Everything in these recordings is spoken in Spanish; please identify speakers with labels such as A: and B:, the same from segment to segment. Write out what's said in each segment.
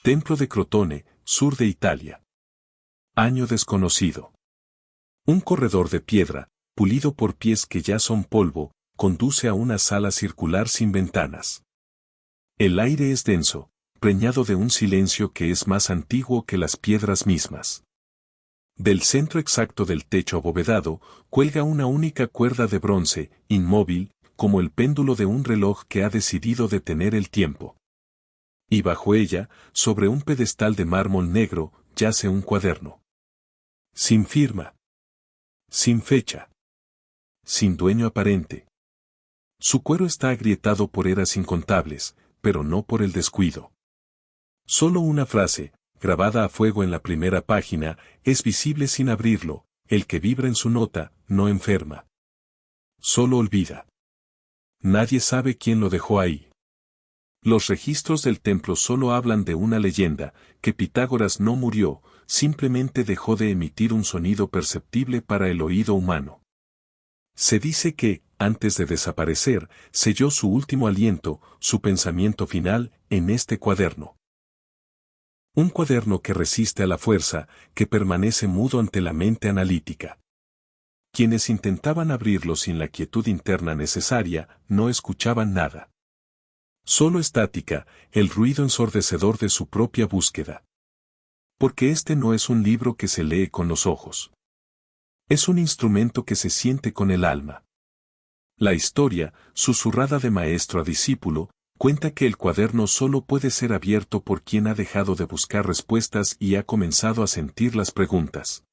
A: Templo de Crotone, sur de Italia. Año desconocido. Un corredor de piedra, pulido por pies que ya son polvo, conduce a una sala circular sin ventanas. El aire es denso, preñado de un silencio que es más antiguo que las piedras mismas. Del centro exacto del techo abovedado, cuelga una única cuerda de bronce, inmóvil, como el péndulo de un reloj que ha decidido detener el tiempo. Y bajo ella, sobre un pedestal de mármol negro, yace un cuaderno. Sin firma. Sin fecha. Sin dueño aparente. Su cuero está agrietado por eras incontables, pero no por el descuido. Solo una frase, grabada a fuego en la primera página, es visible sin abrirlo: el que vibra en su nota, no enferma. Solo olvida. Nadie sabe quién lo dejó ahí. Los registros del templo solo hablan de una leyenda, que Pitágoras no murió, simplemente dejó de emitir un sonido perceptible para el oído humano. Se dice que, antes de desaparecer, selló su último aliento, su pensamiento final, en este cuaderno. Un cuaderno que resiste a la fuerza, que permanece mudo ante la mente analítica. Quienes intentaban abrirlo sin la quietud interna necesaria, no escuchaban nada. Solo estática, el ruido ensordecedor de su propia búsqueda. Porque este no es un libro que se lee con los ojos. Es un instrumento que se siente con el alma. La historia, susurrada de maestro a discípulo, cuenta que el cuaderno solo puede ser abierto por quien ha dejado de buscar respuestas y ha comenzado a sentir las preguntas.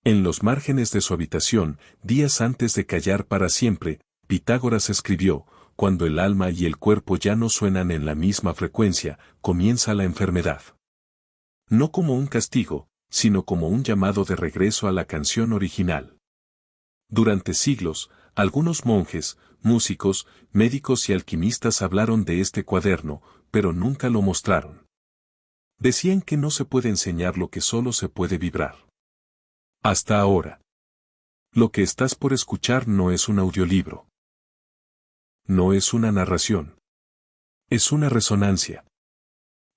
A: En los márgenes de su habitación, días antes de callar para siempre, Pitágoras escribió: cuando el alma y el cuerpo ya no suenan en la misma frecuencia, comienza la enfermedad. No como un castigo, sino como un llamado de regreso a la canción original. Durante siglos, algunos monjes, músicos, médicos y alquimistas hablaron de este cuaderno, pero nunca lo mostraron. Decían que no se puede enseñar lo que solo se puede vibrar. Hasta ahora. Lo que estás por escuchar no es un audiolibro. No es una narración. Es una resonancia.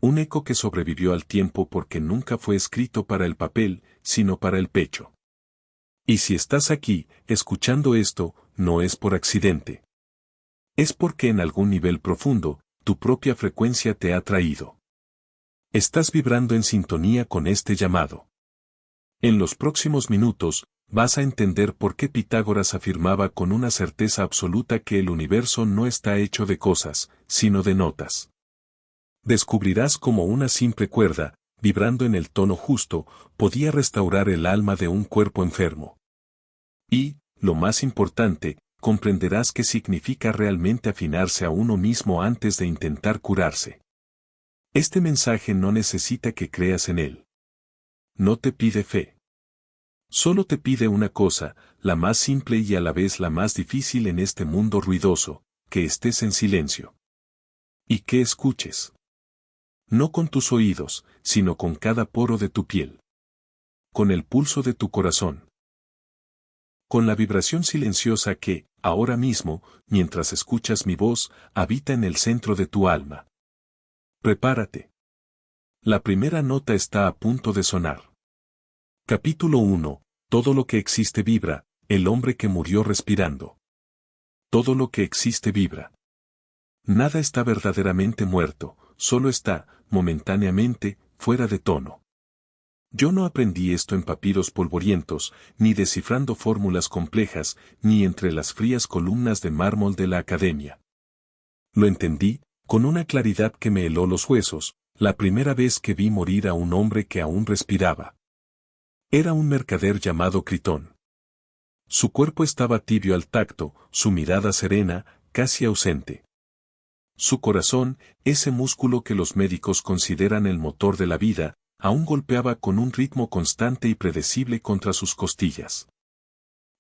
A: Un eco que sobrevivió al tiempo porque nunca fue escrito para el papel, sino para el pecho. Y si estás aquí, escuchando esto, no es por accidente. Es porque en algún nivel profundo, tu propia frecuencia te ha traído. Estás vibrando en sintonía con este llamado. En los próximos minutos, vas a entender por qué Pitágoras afirmaba con una certeza absoluta que el universo no está hecho de cosas, sino de notas. Descubrirás cómo una simple cuerda, vibrando en el tono justo, podía restaurar el alma de un cuerpo enfermo. Y, lo más importante, comprenderás qué significa realmente afinarse a uno mismo antes de intentar curarse. Este mensaje no necesita que creas en él. No te pide fe. Solo te pide una cosa, la más simple y a la vez la más difícil en este mundo ruidoso: que estés en silencio. Y que escuches. No con tus oídos, sino con cada poro de tu piel. Con el pulso de tu corazón. Con la vibración silenciosa que, ahora mismo, mientras escuchas mi voz, habita en el centro de tu alma. Prepárate. La primera nota está a punto de sonar. Capítulo 1. Todo lo que existe vibra, el hombre que murió respirando. Todo lo que existe vibra. Nada está verdaderamente muerto, solo está, momentáneamente, fuera de tono. Yo no aprendí esto en papiros polvorientos, ni descifrando fórmulas complejas, ni entre las frías columnas de mármol de la academia. Lo entendí, con una claridad que me heló los huesos, la primera vez que vi morir a un hombre que aún respiraba. Era un mercader llamado Critón. Su cuerpo estaba tibio al tacto, su mirada serena, casi ausente. Su corazón, ese músculo que los médicos consideran el motor de la vida, aún golpeaba con un ritmo constante y predecible contra sus costillas.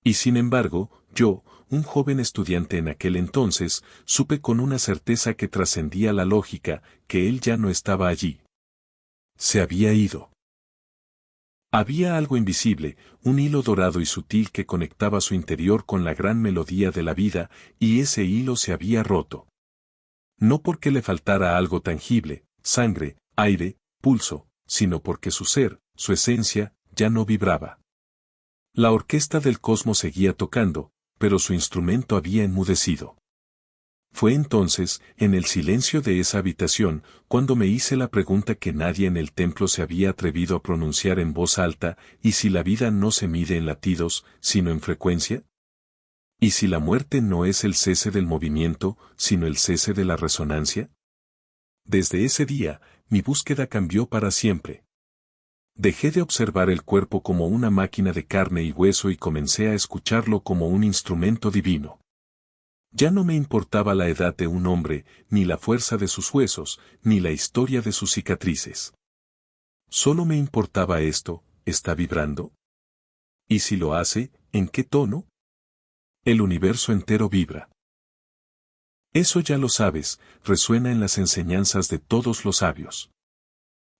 A: Y sin embargo, yo, un joven estudiante en aquel entonces, supe con una certeza que trascendía la lógica, que él ya no estaba allí. Se había ido. Había algo invisible, un hilo dorado y sutil que conectaba su interior con la gran melodía de la vida, y ese hilo se había roto. No porque le faltara algo tangible, sangre, aire, pulso, sino porque su ser, su esencia, ya no vibraba. La orquesta del cosmos seguía tocando, pero su instrumento había enmudecido. Fue entonces, en el silencio de esa habitación, cuando me hice la pregunta que nadie en el templo se había atrevido a pronunciar en voz alta, ¿y si la vida no se mide en latidos, sino en frecuencia? ¿Y si la muerte no es el cese del movimiento, sino el cese de la resonancia? Desde ese día, mi búsqueda cambió para siempre. Dejé de observar el cuerpo como una máquina de carne y hueso y comencé a escucharlo como un instrumento divino. Ya no me importaba la edad de un hombre, ni la fuerza de sus huesos, ni la historia de sus cicatrices. Solo me importaba esto: ¿está vibrando? ¿Y si lo hace, en qué tono? El universo entero vibra. Eso ya lo sabes, resuena en las enseñanzas de todos los sabios.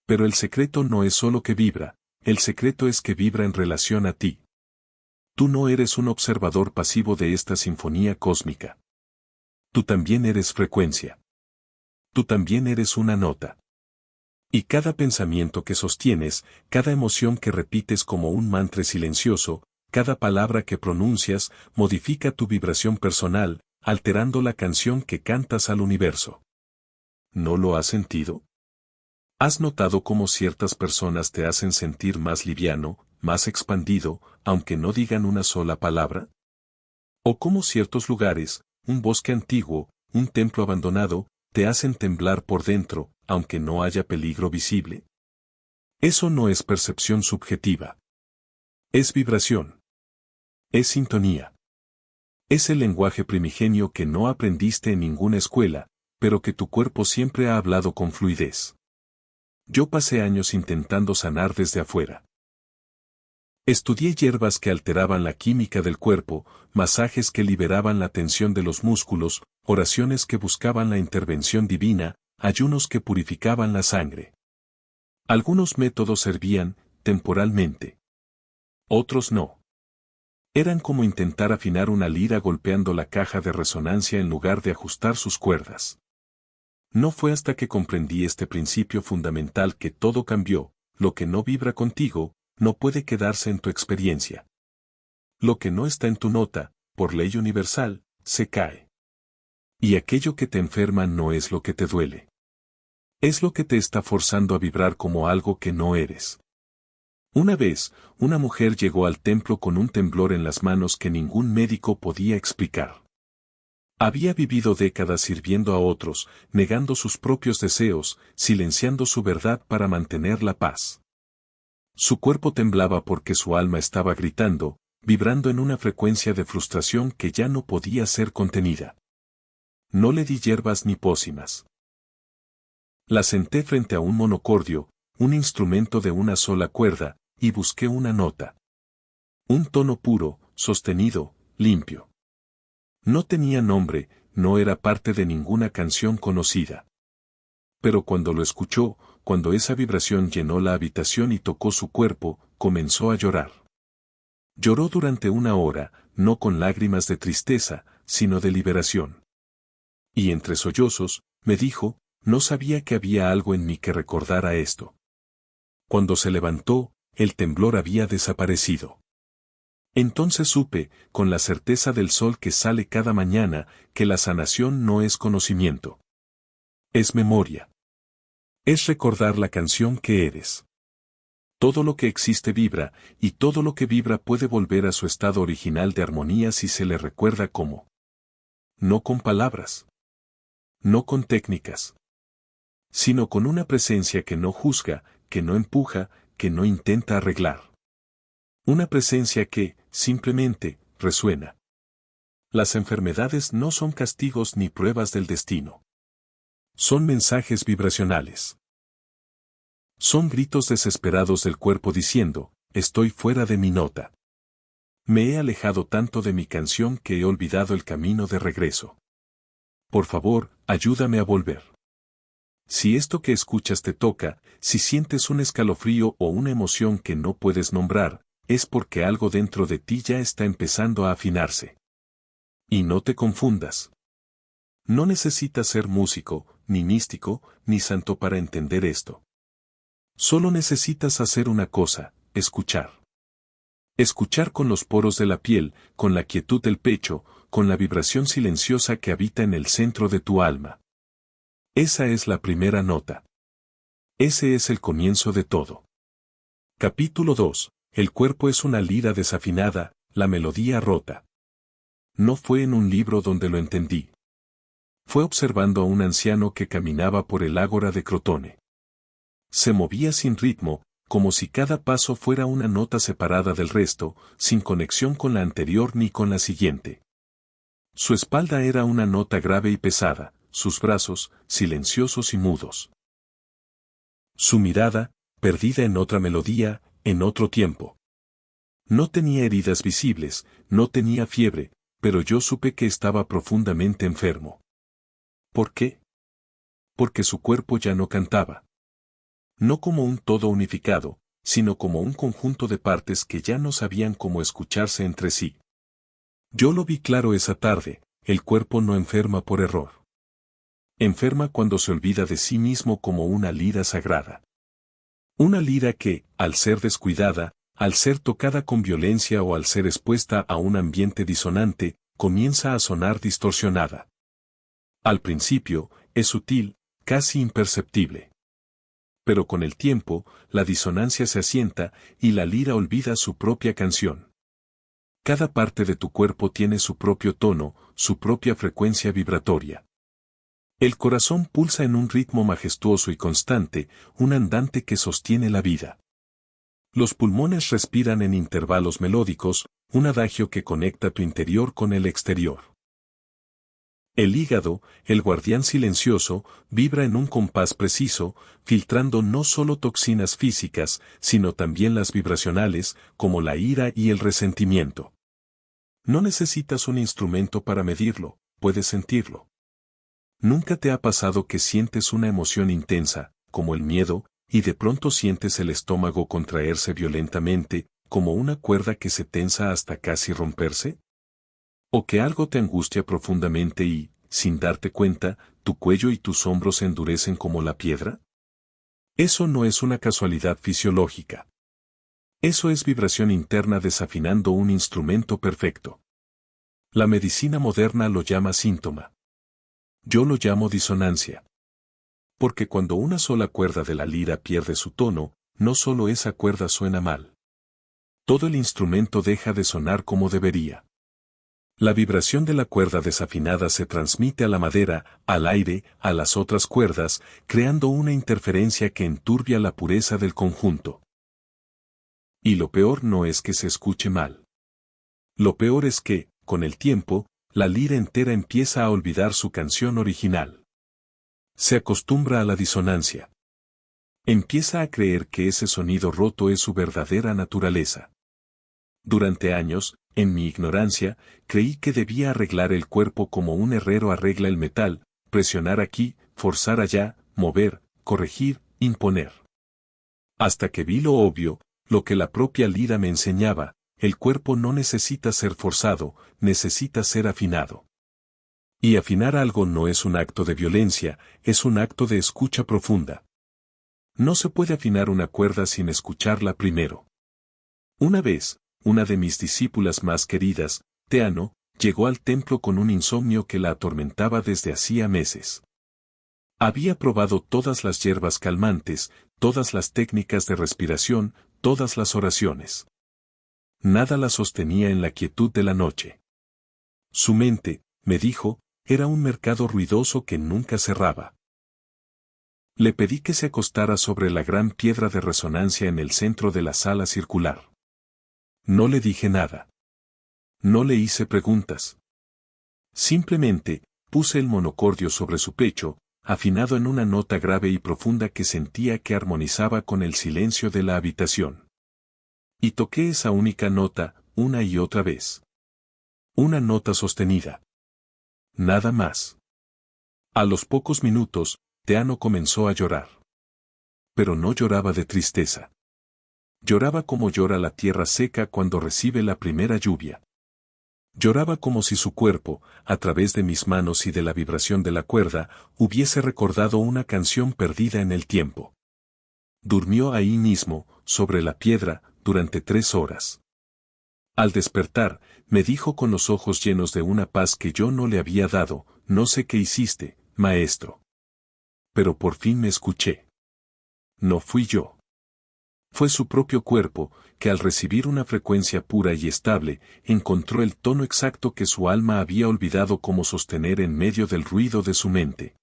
A: Pero el secreto no es solo que vibra, el secreto es que vibra en relación a ti. Tú no eres un observador pasivo de esta sinfonía cósmica. Tú también eres frecuencia. Tú también eres una nota. Y cada pensamiento que sostienes, cada emoción que repites como un mantra silencioso, cada palabra que pronuncias, modifica tu vibración personal, alterando la canción que cantas al universo. ¿No lo has sentido? ¿Has notado cómo ciertas personas te hacen sentir más liviano, más expandido, aunque no digan una sola palabra? ¿O cómo ciertos lugares, un bosque antiguo, un templo abandonado, te hacen temblar por dentro, aunque no haya peligro visible? Eso no es percepción subjetiva. Es vibración. Es sintonía. Es el lenguaje primigenio que no aprendiste en ninguna escuela, pero que tu cuerpo siempre ha hablado con fluidez. Yo pasé años intentando sanar desde afuera. Estudié hierbas que alteraban la química del cuerpo, masajes que liberaban la tensión de los músculos, oraciones que buscaban la intervención divina, ayunos que purificaban la sangre. Algunos métodos servían, temporalmente. Otros no. Eran como intentar afinar una lira golpeando la caja de resonancia en lugar de ajustar sus cuerdas. No fue hasta que comprendí este principio fundamental que todo cambió: lo que no vibra contigo, no puede quedarse en tu experiencia. Lo que no está en tu nota, por ley universal, se cae. Y aquello que te enferma no es lo que te duele. Es lo que te está forzando a vibrar como algo que no eres. Una vez, una mujer llegó al templo con un temblor en las manos que ningún médico podía explicar. Había vivido décadas sirviendo a otros, negando sus propios deseos, silenciando su verdad para mantener la paz. Su cuerpo temblaba porque su alma estaba gritando, vibrando en una frecuencia de frustración que ya no podía ser contenida. No le di hierbas ni pócimas. La senté frente a un monocordio, un instrumento de una sola cuerda, y busqué una nota. Un tono puro, sostenido, limpio. No tenía nombre, no era parte de ninguna canción conocida. Pero cuando lo escuchó, cuando esa vibración llenó la habitación y tocó su cuerpo, comenzó a llorar. Lloró durante una hora, no con lágrimas de tristeza, sino de liberación. Y entre sollozos, me dijo: no sabía que había algo en mí que recordara esto. Cuando se levantó, el temblor había desaparecido. Entonces supe, con la certeza del sol que sale cada mañana, que la sanación no es conocimiento. Es memoria. Es recordar la canción que eres. Todo lo que existe vibra, y todo lo que vibra puede volver a su estado original de armonía si se le recuerda como. No con palabras. No con técnicas. Sino con una presencia que no juzga, que no empuja, que no intenta arreglar. Una presencia que, simplemente, resuena. Las enfermedades no son castigos ni pruebas del destino. Son mensajes vibracionales. Son gritos desesperados del cuerpo diciendo: estoy fuera de mi nota. Me he alejado tanto de mi canción que he olvidado el camino de regreso. Por favor, ayúdame a volver. Si esto que escuchas te toca, si sientes un escalofrío o una emoción que no puedes nombrar, es porque algo dentro de ti ya está empezando a afinarse. Y no te confundas. No necesitas ser músico, ni místico, ni santo para entender esto. Solo necesitas hacer una cosa, escuchar. Escuchar con los poros de la piel, con la quietud del pecho, con la vibración silenciosa que habita en el centro de tu alma. Esa es la primera nota. Ese es el comienzo de todo. Capítulo 2. El cuerpo es una lira desafinada, la melodía rota. No fue en un libro donde lo entendí. Fue observando a un anciano que caminaba por el ágora de Crotone. Se movía sin ritmo, como si cada paso fuera una nota separada del resto, sin conexión con la anterior ni con la siguiente. Su espalda era una nota grave y pesada, sus brazos, silenciosos y mudos. Su mirada, perdida en otra melodía, en otro tiempo. No tenía heridas visibles, no tenía fiebre, pero yo supe que estaba profundamente enfermo. ¿Por qué? Porque su cuerpo ya no cantaba. No como un todo unificado, sino como un conjunto de partes que ya no sabían cómo escucharse entre sí. Yo lo vi claro esa tarde, el cuerpo no enferma por error. Enferma cuando se olvida de sí mismo como una lira sagrada. Una lira que, al ser descuidada, al ser tocada con violencia o al ser expuesta a un ambiente disonante, comienza a sonar distorsionada. Al principio, es sutil, casi imperceptible. Pero con el tiempo, la disonancia se asienta y la lira olvida su propia canción. Cada parte de tu cuerpo tiene su propio tono, su propia frecuencia vibratoria. El corazón pulsa en un ritmo majestuoso y constante, un andante que sostiene la vida. Los pulmones respiran en intervalos melódicos, un adagio que conecta tu interior con el exterior. El hígado, el guardián silencioso, vibra en un compás preciso, filtrando no solo toxinas físicas, sino también las vibracionales, como la ira y el resentimiento. No necesitas un instrumento para medirlo, puedes sentirlo. ¿Nunca te ha pasado que sientes una emoción intensa, como el miedo, y de pronto sientes el estómago contraerse violentamente, como una cuerda que se tensa hasta casi romperse? ¿O que algo te angustia profundamente y, sin darte cuenta, tu cuello y tus hombros se endurecen como la piedra? Eso no es una casualidad fisiológica. Eso es vibración interna desafinando un instrumento perfecto. La medicina moderna lo llama síntoma. Yo lo llamo disonancia. Porque cuando una sola cuerda de la lira pierde su tono, no solo esa cuerda suena mal. Todo el instrumento deja de sonar como debería. La vibración de la cuerda desafinada se transmite a la madera, al aire, a las otras cuerdas, creando una interferencia que enturbia la pureza del conjunto. Y lo peor no es que se escuche mal. Lo peor es que, con el tiempo, la lira entera empieza a olvidar su canción original. Se acostumbra a la disonancia. Empieza a creer que ese sonido roto es su verdadera naturaleza. Durante años, en mi ignorancia, creí que debía arreglar el cuerpo como un herrero arregla el metal, presionar aquí, forzar allá, mover, corregir, imponer. Hasta que vi lo obvio, lo que la propia lira me enseñaba, el cuerpo no necesita ser forzado, necesita ser afinado. Y afinar algo no es un acto de violencia, es un acto de escucha profunda. No se puede afinar una cuerda sin escucharla primero. Una vez, una de mis discípulas más queridas, Teano, llegó al templo con un insomnio que la atormentaba desde hacía meses. Había probado todas las hierbas calmantes, todas las técnicas de respiración, todas las oraciones. Nada la sostenía en la quietud de la noche. Su mente, me dijo, era un mercado ruidoso que nunca cerraba. Le pedí que se acostara sobre la gran piedra de resonancia en el centro de la sala circular. No le dije nada. No le hice preguntas. Simplemente, puse el monocordio sobre su pecho, afinado en una nota grave y profunda que sentía que armonizaba con el silencio de la habitación. Y toqué esa única nota, una y otra vez. Una nota sostenida. Nada más. A los pocos minutos, Teano comenzó a llorar. Pero no lloraba de tristeza. Lloraba como llora la tierra seca cuando recibe la primera lluvia. Lloraba como si su cuerpo, a través de mis manos y de la vibración de la cuerda, hubiese recordado una canción perdida en el tiempo. Durmió ahí mismo, sobre la piedra, durante 3 horas. Al despertar, me dijo con los ojos llenos de una paz que yo no le había dado: no sé qué hiciste, maestro. Pero por fin me escuché. No fui yo. Fue su propio cuerpo, que al recibir una frecuencia pura y estable, encontró el tono exacto que su alma había olvidado cómo sostener en medio del ruido de su mente.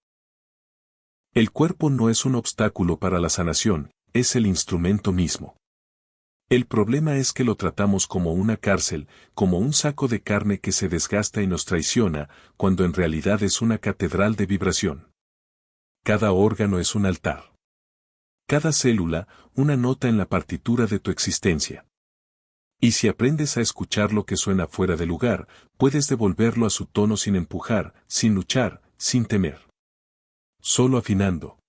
A: El cuerpo no es un obstáculo para la sanación, es el instrumento mismo. El problema es que lo tratamos como una cárcel, como un saco de carne que se desgasta y nos traiciona, cuando en realidad es una catedral de vibración. Cada órgano es un altar. Cada célula, una nota en la partitura de tu existencia. Y si aprendes a escuchar lo que suena fuera de lugar, puedes devolverlo a su tono sin empujar, sin luchar, sin temer. Solo afinando.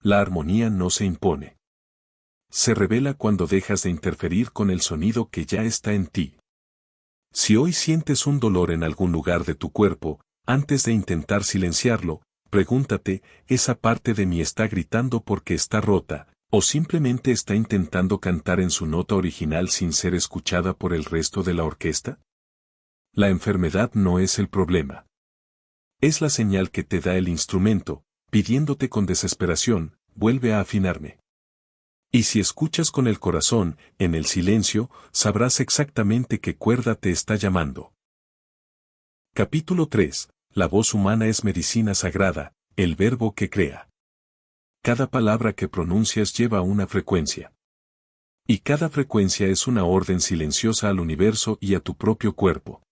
A: La armonía no se impone. Se revela cuando dejas de interferir con el sonido que ya está en ti. Si hoy sientes un dolor en algún lugar de tu cuerpo, antes de intentar silenciarlo, pregúntate: ¿esa parte de mí está gritando porque está rota, o simplemente está intentando cantar en su nota original sin ser escuchada por el resto de la orquesta? La enfermedad no es el problema. Es la señal que te da el instrumento, pidiéndote con desesperación: vuelve a afinarme. Y si escuchas con el corazón, en el silencio, sabrás exactamente qué cuerda te está llamando. Capítulo 3. La voz humana es medicina sagrada, el verbo que crea. Cada palabra que pronuncias lleva una frecuencia. Y cada frecuencia es una orden silenciosa al universo y a tu propio cuerpo.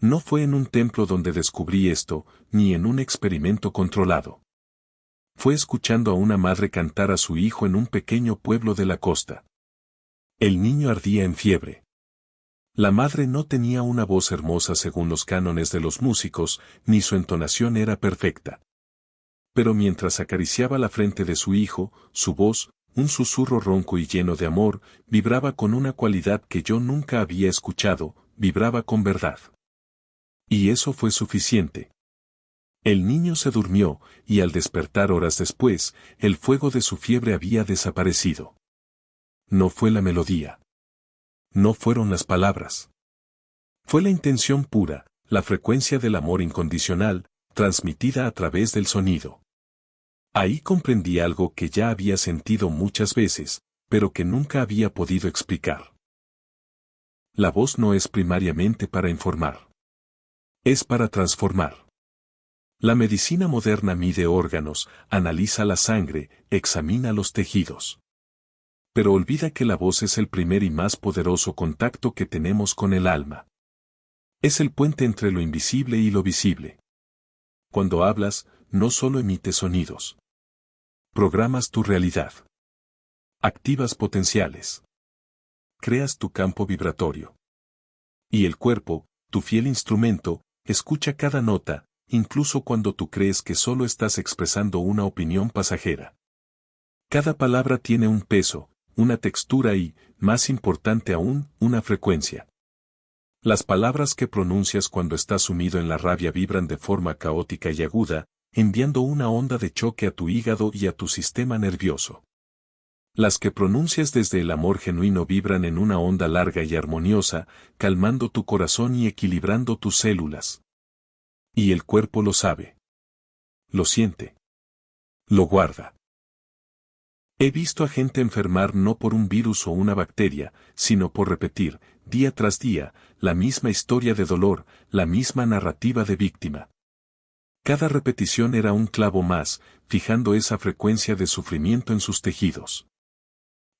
A: No fue en un templo donde descubrí esto, ni en un experimento controlado. Fue escuchando a una madre cantar a su hijo en un pequeño pueblo de la costa. El niño ardía en fiebre. La madre no tenía una voz hermosa según los cánones de los músicos, ni su entonación era perfecta. Pero mientras acariciaba la frente de su hijo, su voz, un susurro ronco y lleno de amor, vibraba con una cualidad que yo nunca había escuchado: vibraba con verdad. Y eso fue suficiente. El niño se durmió, y al despertar horas después, el fuego de su fiebre había desaparecido. No fue la melodía. No fueron las palabras. Fue la intención pura, la frecuencia del amor incondicional, transmitida a través del sonido. Ahí comprendí algo que ya había sentido muchas veces, pero que nunca había podido explicar. La voz no es primariamente para informar. Es para transformar. La medicina moderna mide órganos, analiza la sangre, examina los tejidos. Pero olvida que la voz es el primer y más poderoso contacto que tenemos con el alma. Es el puente entre lo invisible y lo visible. Cuando hablas, no solo emites sonidos. Programas tu realidad. Activas potenciales. Creas tu campo vibratorio. Y el cuerpo, tu fiel instrumento, escucha cada nota, incluso cuando tú crees que solo estás expresando una opinión pasajera. Cada palabra tiene un peso, una textura y, más importante aún, una frecuencia. Las palabras que pronuncias cuando estás sumido en la rabia vibran de forma caótica y aguda, enviando una onda de choque a tu hígado y a tu sistema nervioso. Las que pronuncias desde el amor genuino vibran en una onda larga y armoniosa, calmando tu corazón y equilibrando tus células. Y el cuerpo lo sabe. Lo siente. Lo guarda. He visto a gente enfermar no por un virus o una bacteria, sino por repetir, día tras día, la misma historia de dolor, la misma narrativa de víctima. Cada repetición era un clavo más, fijando esa frecuencia de sufrimiento en sus tejidos.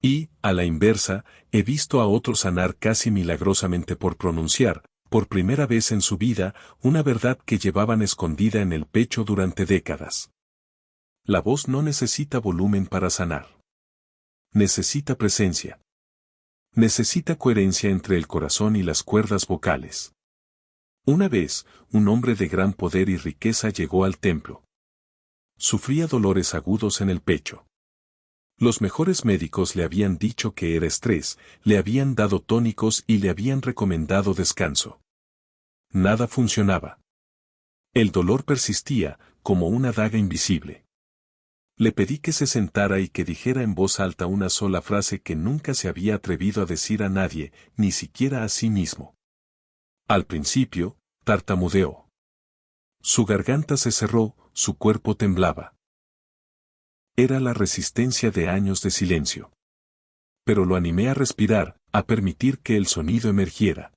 A: Y, a la inversa, he visto a otros sanar casi milagrosamente por pronunciar, por primera vez en su vida, una verdad que llevaban escondida en el pecho durante décadas. La voz no necesita volumen para sanar. Necesita presencia. Necesita coherencia entre el corazón y las cuerdas vocales. Una vez, un hombre de gran poder y riqueza llegó al templo. Sufría dolores agudos en el pecho. Los mejores médicos le habían dicho que era estrés, le habían dado tónicos y le habían recomendado descanso. Nada funcionaba. El dolor persistía, como una daga invisible. Le pedí que se sentara y que dijera en voz alta una sola frase que nunca se había atrevido a decir a nadie, ni siquiera a sí mismo. Al principio, tartamudeó. Su garganta se cerró, su cuerpo temblaba. Era la resistencia de años de silencio. Pero lo animé a respirar, a permitir que el sonido emergiera.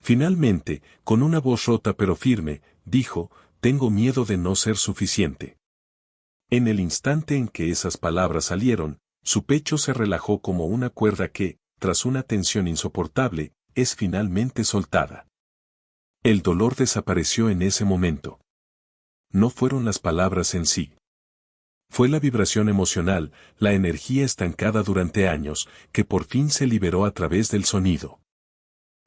A: Finalmente, con una voz rota pero firme, dijo, tengo miedo de no ser suficiente. En el instante en que esas palabras salieron, su pecho se relajó como una cuerda que, tras una tensión insoportable, es finalmente soltada. El dolor desapareció en ese momento. No fueron las palabras en sí. Fue la vibración emocional, la energía estancada durante años, que por fin se liberó a través del sonido.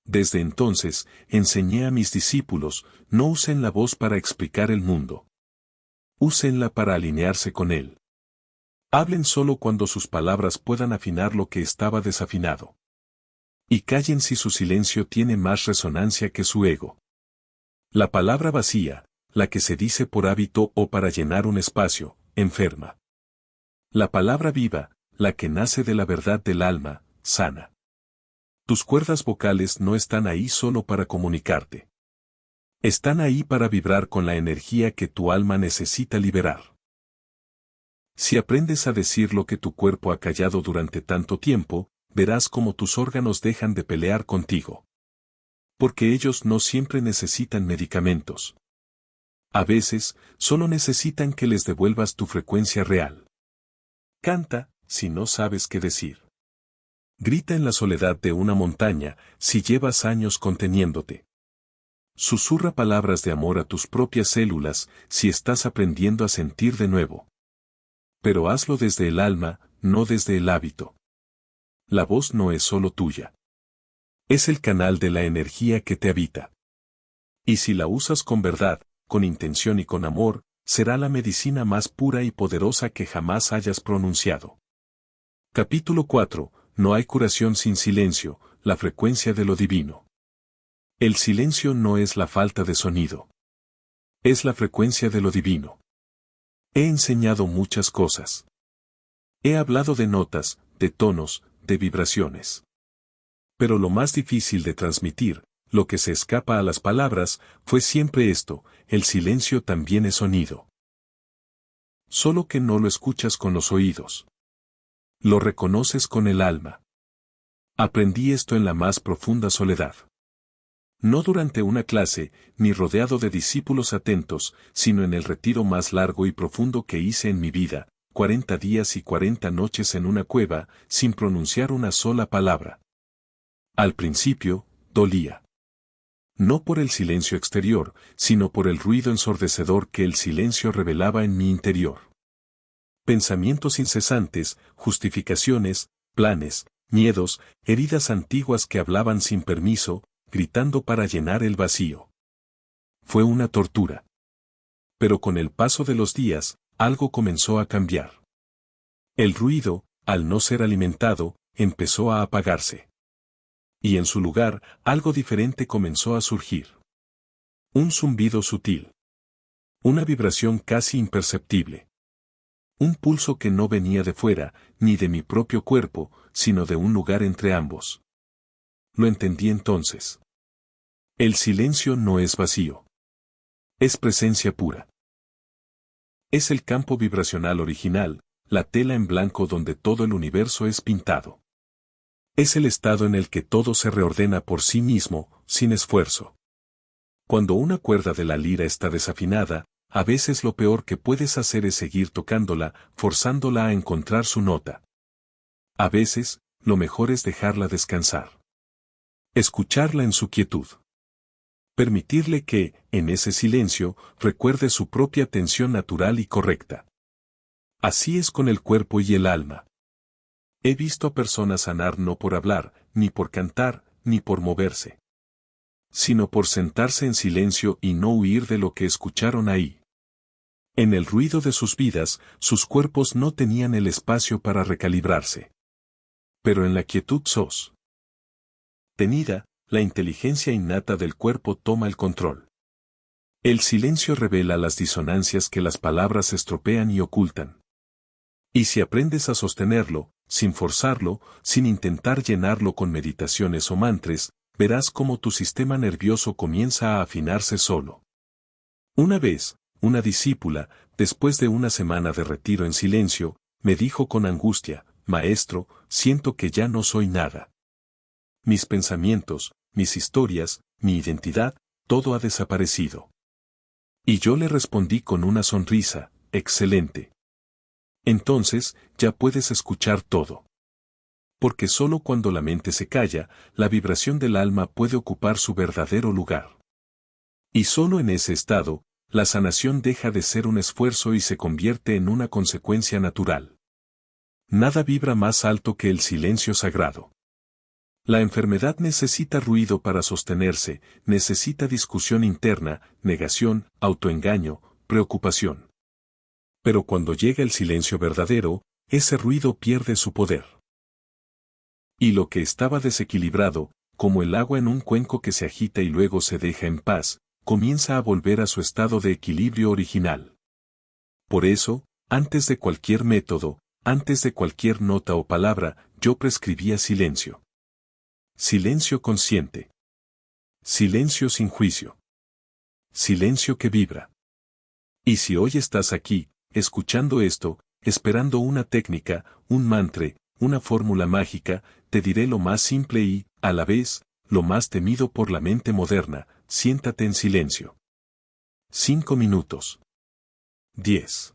A: Desde entonces, enseñé a mis discípulos, no usen la voz para explicar el mundo. Úsenla para alinearse con él. Hablen solo cuando sus palabras puedan afinar lo que estaba desafinado. Y callen si su silencio tiene más resonancia que su ego. La palabra vacía, la que se dice por hábito o para llenar un espacio, enferma. La palabra viva, la que nace de la verdad del alma, sana. Tus cuerdas vocales no están ahí solo para comunicarte. Están ahí para vibrar con la energía que tu alma necesita liberar. Si aprendes a decir lo que tu cuerpo ha callado durante tanto tiempo, verás cómo tus órganos dejan de pelear contigo. Porque ellos no siempre necesitan medicamentos. A veces, solo necesitan que les devuelvas tu frecuencia real. Canta, si no sabes qué decir. Grita en la soledad de una montaña, si llevas años conteniéndote. Susurra palabras de amor a tus propias células, si estás aprendiendo a sentir de nuevo. Pero hazlo desde el alma, no desde el hábito. La voz no es solo tuya. Es el canal de la energía que te habita. Y si la usas con verdad, con intención y con amor, será la medicina más pura y poderosa que jamás hayas pronunciado. Capítulo 4. No hay curación sin silencio, la frecuencia de lo divino. El silencio no es la falta de sonido. Es la frecuencia de lo divino. He enseñado muchas cosas. He hablado de notas, de tonos, de vibraciones. Pero lo más difícil de transmitir, lo que se escapa a las palabras, fue siempre esto, el silencio también es sonido. Solo que no lo escuchas con los oídos. Lo reconoces con el alma. Aprendí esto en la más profunda soledad. No durante una clase, ni rodeado de discípulos atentos, sino en el retiro más largo y profundo que hice en mi vida, 40 días y 40 noches en una cueva, sin pronunciar una sola palabra. Al principio, dolía. No por el silencio exterior, sino por el ruido ensordecedor que el silencio revelaba en mi interior. Pensamientos incesantes, justificaciones, planes, miedos, heridas antiguas que hablaban sin permiso, gritando para llenar el vacío. Fue una tortura. Pero con el paso de los días, algo comenzó a cambiar. El ruido, al no ser alimentado, empezó a apagarse. Y en su lugar, algo diferente comenzó a surgir. Un zumbido sutil. Una vibración casi imperceptible. Un pulso que no venía de fuera, ni de mi propio cuerpo, sino de un lugar entre ambos. Lo entendí entonces. El silencio no es vacío. Es presencia pura. Es el campo vibracional original, la tela en blanco donde todo el universo es pintado. Es el estado en el que todo se reordena por sí mismo, sin esfuerzo. Cuando una cuerda de la lira está desafinada, a veces lo peor que puedes hacer es seguir tocándola, forzándola a encontrar su nota. A veces, lo mejor es dejarla descansar. Escucharla en su quietud. Permitirle que, en ese silencio, recuerde su propia tensión natural y correcta. Así es con el cuerpo y el alma. He visto a personas sanar no por hablar, ni por cantar, ni por moverse, sino por sentarse en silencio y no huir de lo que escucharon ahí. En el ruido de sus vidas, sus cuerpos no tenían el espacio para recalibrarse. Pero en la quietud sostenida, la inteligencia innata del cuerpo toma el control. El silencio revela las disonancias que las palabras estropean y ocultan. Y si aprendes a sostenerlo, sin forzarlo, sin intentar llenarlo con meditaciones o mantras, verás cómo tu sistema nervioso comienza a afinarse solo. Una vez, una discípula, después de una semana de retiro en silencio, me dijo con angustia: «Maestro, siento que ya no soy nada. Mis pensamientos, mis historias, mi identidad, todo ha desaparecido». Y yo le respondí con una sonrisa: «Excelente. Entonces, ya puedes escuchar todo». Porque solo cuando la mente se calla, la vibración del alma puede ocupar su verdadero lugar. Y solo en ese estado, la sanación deja de ser un esfuerzo y se convierte en una consecuencia natural. Nada vibra más alto que el silencio sagrado. La enfermedad necesita ruido para sostenerse, necesita discusión interna, negación, autoengaño, preocupación. Pero cuando llega el silencio verdadero, ese ruido pierde su poder. Y lo que estaba desequilibrado, como el agua en un cuenco que se agita y luego se deja en paz, comienza a volver a su estado de equilibrio original. Por eso, antes de cualquier método, antes de cualquier nota o palabra, yo prescribía silencio. Silencio consciente. Silencio sin juicio. Silencio que vibra. Y si hoy estás aquí, escuchando esto, esperando una técnica, un mantra, una fórmula mágica, te diré lo más simple y, a la vez, lo más temido por la mente moderna: siéntate en silencio. 5 minutos. 10.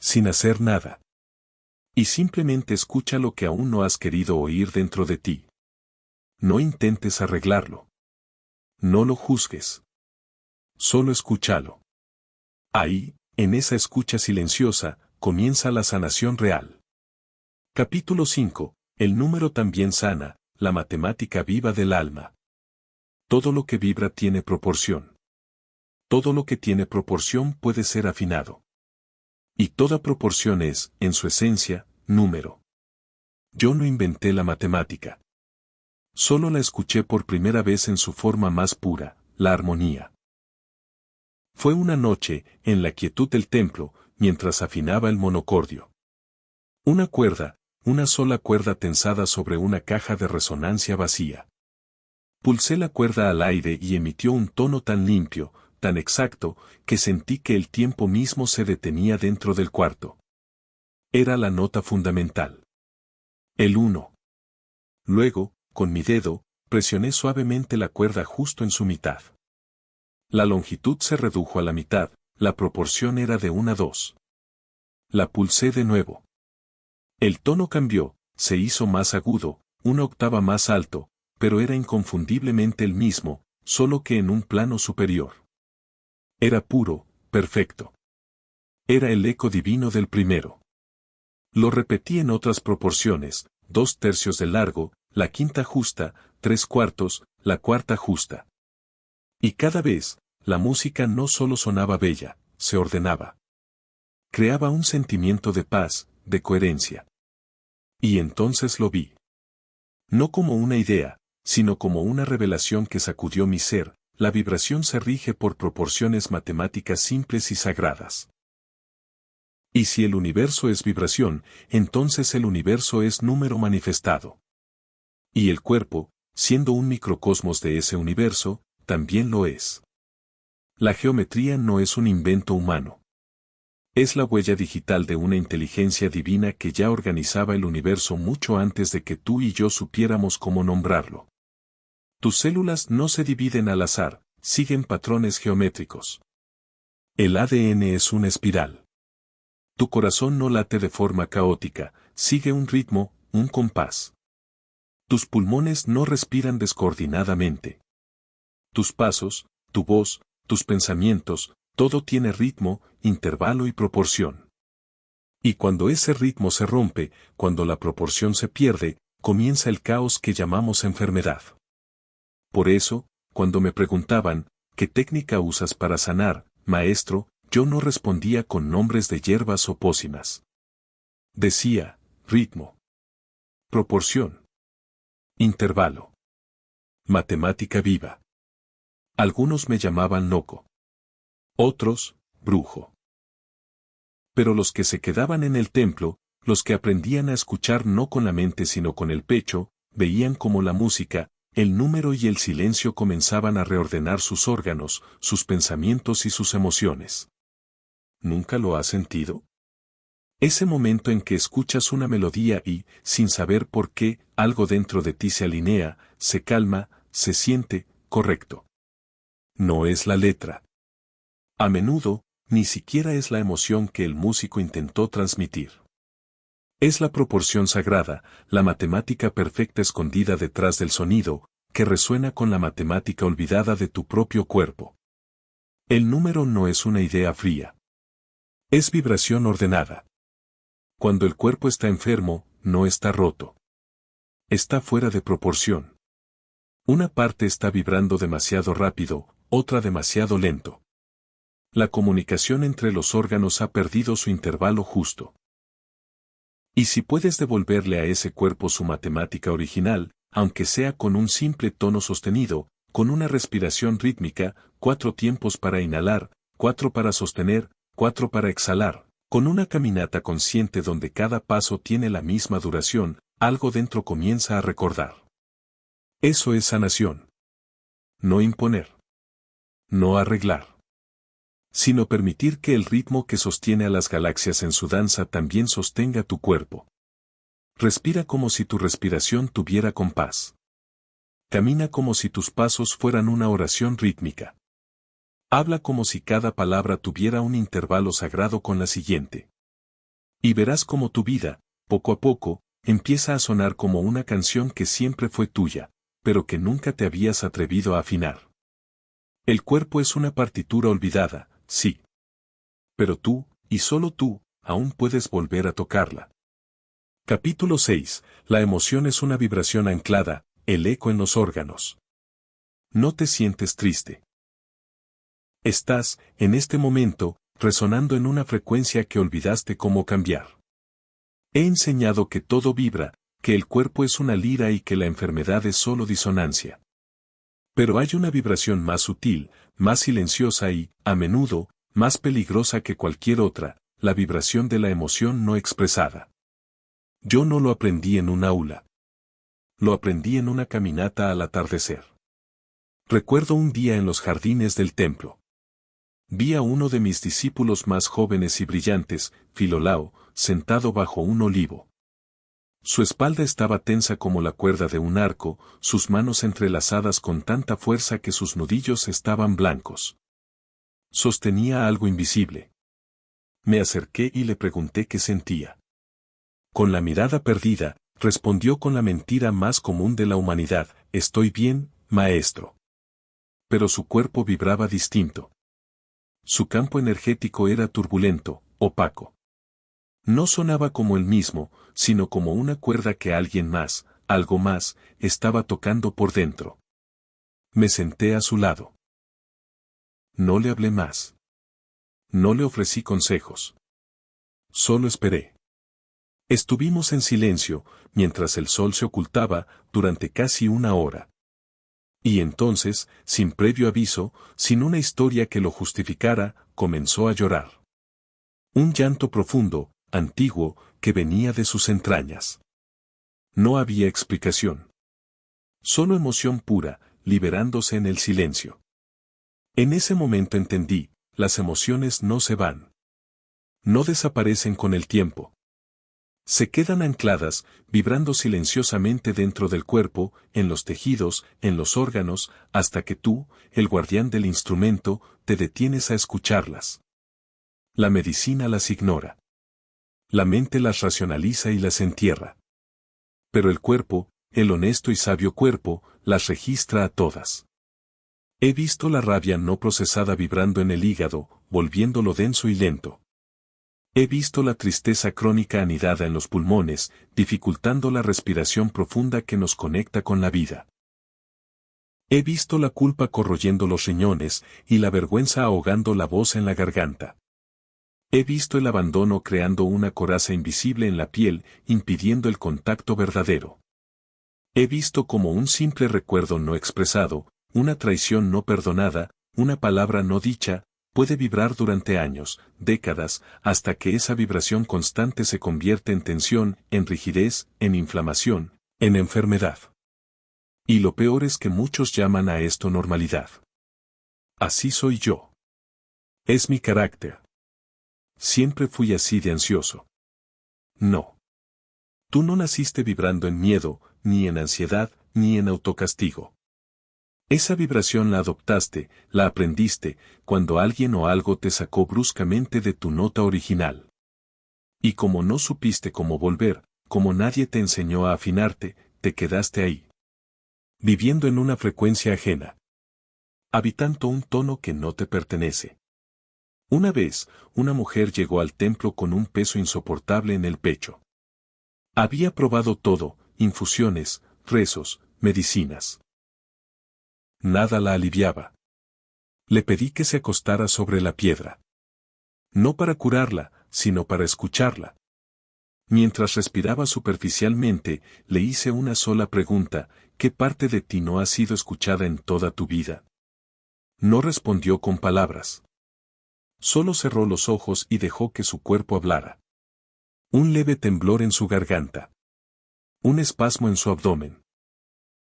A: Sin hacer nada. Y simplemente escucha lo que aún no has querido oír dentro de ti. No intentes arreglarlo. No lo juzgues. Solo escúchalo. Ahí, en esa escucha silenciosa, comienza la sanación real. Capítulo 5. El número también sana, la matemática viva del alma. Todo lo que vibra tiene proporción. Todo lo que tiene proporción puede ser afinado. Y toda proporción es, en su esencia, número. Yo no inventé la matemática. Solo la escuché por primera vez en su forma más pura, la armonía. Fue una noche, en la quietud del templo, mientras afinaba el monocordio. Una cuerda, una sola cuerda tensada sobre una caja de resonancia vacía. Pulsé la cuerda al aire y emitió un tono tan limpio, tan exacto, que sentí que el tiempo mismo se detenía dentro del cuarto. Era la nota fundamental. El 1. Luego, con mi dedo, presioné suavemente la cuerda justo en su mitad. La longitud se redujo a la mitad, la proporción era de 1:2. La pulsé de nuevo. El tono cambió, se hizo más agudo, una octava más alto, pero era inconfundiblemente el mismo, solo que en un plano superior. Era puro, perfecto. Era el eco divino del primero. Lo repetí en otras proporciones: 2/3 de largo, la quinta justa, 3/4, la cuarta justa. Y cada vez, la música no solo sonaba bella, se ordenaba. Creaba un sentimiento de paz, de coherencia. Y entonces lo vi. No como una idea, sino como una revelación que sacudió mi ser. La vibración se rige por proporciones matemáticas simples y sagradas. Y si el universo es vibración, entonces el universo es número manifestado. Y el cuerpo, siendo un microcosmos de ese universo, también lo es. La geometría no es un invento humano. Es la huella digital de una inteligencia divina que ya organizaba el universo mucho antes de que tú y yo supiéramos cómo nombrarlo. Tus células no se dividen al azar, siguen patrones geométricos. El ADN es una espiral. Tu corazón no late de forma caótica, sigue un ritmo, un compás. Tus pulmones no respiran descoordinadamente. Tus pasos, tu voz, tus pensamientos, todo tiene ritmo, intervalo y proporción. Y cuando ese ritmo se rompe, cuando la proporción se pierde, comienza el caos que llamamos enfermedad. Por eso, cuando me preguntaban, ¿qué técnica usas para sanar, maestro?, yo no respondía con nombres de hierbas o pócimas. Decía: ritmo, proporción, intervalo, matemática viva. Algunos me llamaban loco. Otros, brujo. Pero los que se quedaban en el templo, los que aprendían a escuchar no con la mente sino con el pecho, veían cómo la música, el número y el silencio comenzaban a reordenar sus órganos, sus pensamientos y sus emociones. ¿Nunca lo has sentido? Ese momento en que escuchas una melodía y, sin saber por qué, algo dentro de ti se alinea, se calma, se siente correcto. No es la letra. A menudo, ni siquiera es la emoción que el músico intentó transmitir. Es la proporción sagrada, la matemática perfecta escondida detrás del sonido, que resuena con la matemática olvidada de tu propio cuerpo. El número no es una idea fría. Es vibración ordenada. Cuando el cuerpo está enfermo, no está roto. Está fuera de proporción. Una parte está vibrando demasiado rápido, otra demasiado lento. La comunicación entre los órganos ha perdido su intervalo justo. Y si puedes devolverle a ese cuerpo su matemática original, aunque sea con un simple tono sostenido, con una respiración rítmica, 4 tiempos para inhalar, 4 para sostener, 4 para exhalar, con una caminata consciente donde cada paso tiene la misma duración, algo dentro comienza a recordar. Eso es sanación. No imponer. No arreglar. Sino permitir que el ritmo que sostiene a las galaxias en su danza también sostenga tu cuerpo. Respira como si tu respiración tuviera compás. Camina como si tus pasos fueran una oración rítmica. Habla como si cada palabra tuviera un intervalo sagrado con la siguiente. Y verás como tu vida, poco a poco, empieza a sonar como una canción que siempre fue tuya, pero que nunca te habías atrevido a afinar. El cuerpo es una partitura olvidada, sí. Pero tú, y solo tú, aún puedes volver a tocarla. Capítulo 6. La emoción es una vibración anclada, el eco en los órganos. No te sientes triste. Estás, en este momento, resonando en una frecuencia que olvidaste cómo cambiar. He enseñado que todo vibra, que el cuerpo es una lira y que la enfermedad es solo disonancia. Pero hay una vibración más sutil, más silenciosa y, a menudo, más peligrosa que cualquier otra, la vibración de la emoción no expresada. Yo no lo aprendí en un aula. Lo aprendí en una caminata al atardecer. Recuerdo un día en los jardines del templo. Vi a uno de mis discípulos más jóvenes y brillantes, Filolao, sentado bajo un olivo. Su espalda estaba tensa como la cuerda de un arco, sus manos entrelazadas con tanta fuerza que sus nudillos estaban blancos. Sostenía algo invisible. Me acerqué y le pregunté qué sentía. Con la mirada perdida, respondió con la mentira más común de la humanidad: estoy bien, maestro. Pero su cuerpo vibraba distinto. Su campo energético era turbulento, opaco. No sonaba como él mismo, sino como una cuerda que alguien más, algo más, estaba tocando por dentro. Me senté a su lado. No le hablé más. No le ofrecí consejos. Solo esperé. Estuvimos en silencio, mientras el sol se ocultaba, durante casi una hora. Y entonces, sin previo aviso, sin una historia que lo justificara, comenzó a llorar. Un llanto profundo, antiguo, que venía de sus entrañas. No había explicación. Solo emoción pura, liberándose en el silencio. En ese momento entendí, las emociones no se van. No desaparecen con el tiempo. Se quedan ancladas, vibrando silenciosamente dentro del cuerpo, en los tejidos, en los órganos, hasta que tú, el guardián del instrumento, te detienes a escucharlas. La medicina las ignora. La mente las racionaliza y las entierra. Pero el cuerpo, el honesto y sabio cuerpo, las registra a todas. He visto la rabia no procesada vibrando en el hígado, volviéndolo denso y lento. He visto la tristeza crónica anidada en los pulmones, dificultando la respiración profunda que nos conecta con la vida. He visto la culpa corroyendo los riñones, y la vergüenza ahogando la voz en la garganta. He visto el abandono creando una coraza invisible en la piel, impidiendo el contacto verdadero. He visto como un simple recuerdo no expresado, una traición no perdonada, una palabra no dicha, puede vibrar durante años, décadas, hasta que esa vibración constante se convierte en tensión, en rigidez, en inflamación, en enfermedad. Y lo peor es que muchos llaman a esto normalidad. Así soy yo. Es mi carácter. Siempre fui así de ansioso. No. Tú no naciste vibrando en miedo, ni en ansiedad, ni en autocastigo. Esa vibración la adoptaste, la aprendiste, cuando alguien o algo te sacó bruscamente de tu nota original. Y como no supiste cómo volver, como nadie te enseñó a afinarte, te quedaste ahí. Viviendo en una frecuencia ajena. Habitando un tono que no te pertenece. Una vez, una mujer llegó al templo con un peso insoportable en el pecho. Había probado todo, infusiones, rezos, medicinas. Nada la aliviaba. Le pedí que se acostara sobre la piedra. No para curarla, sino para escucharla. Mientras respiraba superficialmente, le hice una sola pregunta: ¿qué parte de ti no ha sido escuchada en toda tu vida? No respondió con palabras. Solo cerró los ojos y dejó que su cuerpo hablara. Un leve temblor en su garganta. Un espasmo en su abdomen.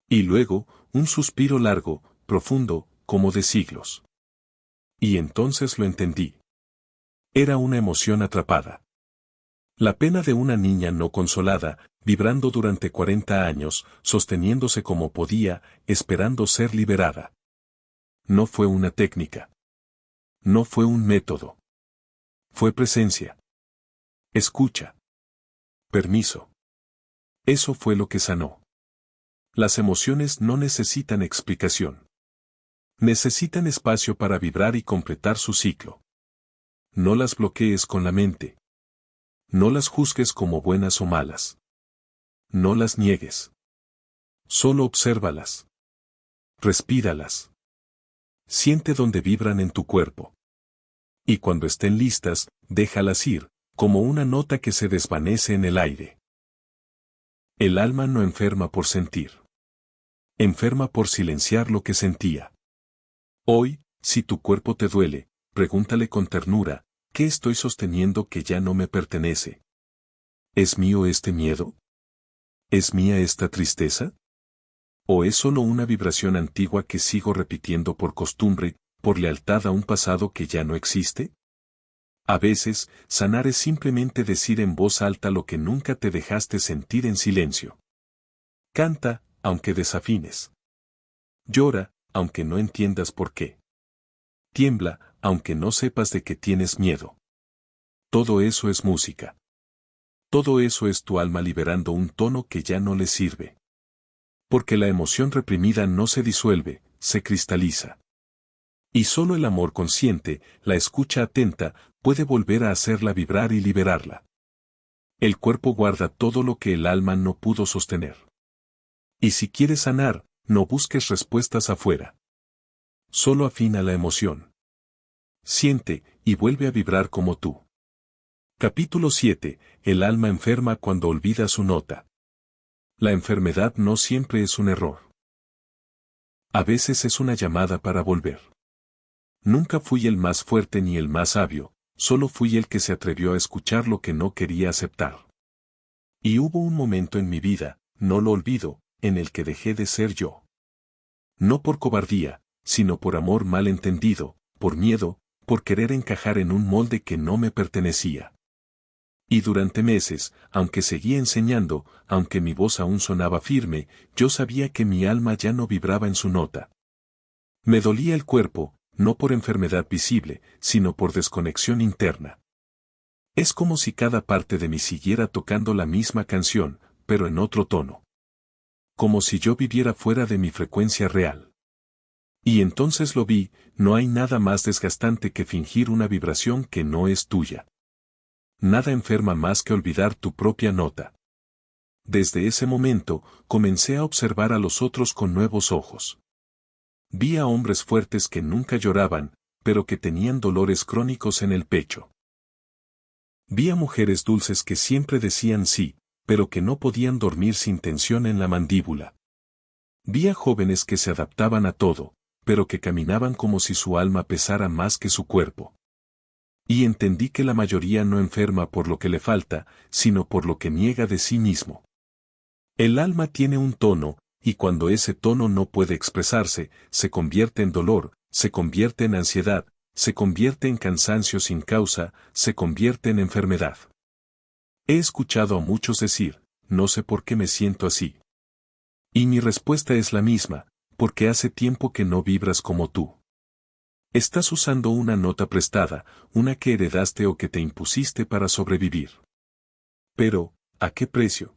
A: Y luego, un suspiro largo, profundo, como de siglos. Y entonces lo entendí. Era una emoción atrapada. La pena de una niña no consolada, vibrando durante 40 años, sosteniéndose como podía, esperando ser liberada. No fue una técnica. No fue un método. Fue presencia. Escucha. Permiso. Eso fue lo que sanó. Las emociones no necesitan explicación. Necesitan espacio para vibrar y completar su ciclo. No las bloquees con la mente. No las juzgues como buenas o malas. No las niegues. Solo obsérvalas. Respíralas. Siente dónde vibran en tu cuerpo. Y cuando estén listas, déjalas ir, como una nota que se desvanece en el aire. El alma no enferma por sentir. Enferma por silenciar lo que sentía. Hoy, si tu cuerpo te duele, pregúntale con ternura: ¿qué estoy sosteniendo que ya no me pertenece? ¿Es mío este miedo? ¿Es mía esta tristeza? ¿O es solo una vibración antigua que sigo repitiendo por costumbre, por lealtad a un pasado que ya no existe? A veces, sanar es simplemente decir en voz alta lo que nunca te dejaste sentir en silencio. Canta, aunque desafines. Llora, aunque no entiendas por qué. Tiembla, aunque no sepas de qué tienes miedo. Todo eso es música. Todo eso es tu alma liberando un tono que ya no le sirve. Porque la emoción reprimida no se disuelve, se cristaliza. Y solo el amor consciente, la escucha atenta, puede volver a hacerla vibrar y liberarla. El cuerpo guarda todo lo que el alma no pudo sostener. Y si quieres sanar, no busques respuestas afuera. Solo afina la emoción. Siente, y vuelve a vibrar como tú. Capítulo 7. El alma enferma cuando olvida su nota. La enfermedad no siempre es un error. A veces es una llamada para volver. Nunca fui el más fuerte ni el más sabio, solo fui el que se atrevió a escuchar lo que no quería aceptar. Y hubo un momento en mi vida, no lo olvido, en el que dejé de ser yo. No por cobardía, sino por amor mal entendido, por miedo, por querer encajar en un molde que no me pertenecía. Y durante meses, aunque seguía enseñando, aunque mi voz aún sonaba firme, yo sabía que mi alma ya no vibraba en su nota. Me dolía el cuerpo, no por enfermedad visible, sino por desconexión interna. Es como si cada parte de mí siguiera tocando la misma canción, pero en otro tono. Como si yo viviera fuera de mi frecuencia real. Y entonces lo vi: no hay nada más desgastante que fingir una vibración que no es tuya. Nada enferma más que olvidar tu propia nota. Desde ese momento, comencé a observar a los otros con nuevos ojos. Vi a hombres fuertes que nunca lloraban, pero que tenían dolores crónicos en el pecho. Vi a mujeres dulces que siempre decían sí, pero que no podían dormir sin tensión en la mandíbula. Vi a jóvenes que se adaptaban a todo, pero que caminaban como si su alma pesara más que su cuerpo. Y entendí que la mayoría no enferma por lo que le falta, sino por lo que niega de sí mismo. El alma tiene un tono, y cuando ese tono no puede expresarse, se convierte en dolor, se convierte en ansiedad, se convierte en cansancio sin causa, se convierte en enfermedad. He escuchado a muchos decir, no sé por qué me siento así. Y mi respuesta es la misma, porque hace tiempo que no vibras como tú. Estás usando una nota prestada, una que heredaste o que te impusiste para sobrevivir. Pero, ¿a qué precio?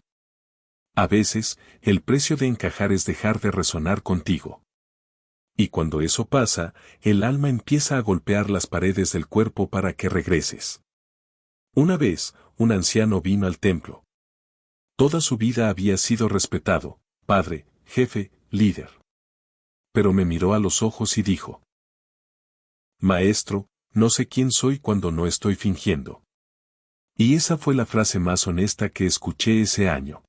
A: A veces, el precio de encajar es dejar de resonar contigo. Y cuando eso pasa, el alma empieza a golpear las paredes del cuerpo para que regreses. Una vez, un anciano vino al templo. Toda su vida había sido respetado, padre, jefe, líder. Pero me miró a los ojos y dijo: Maestro, no sé quién soy cuando no estoy fingiendo. Y esa fue la frase más honesta que escuché ese año.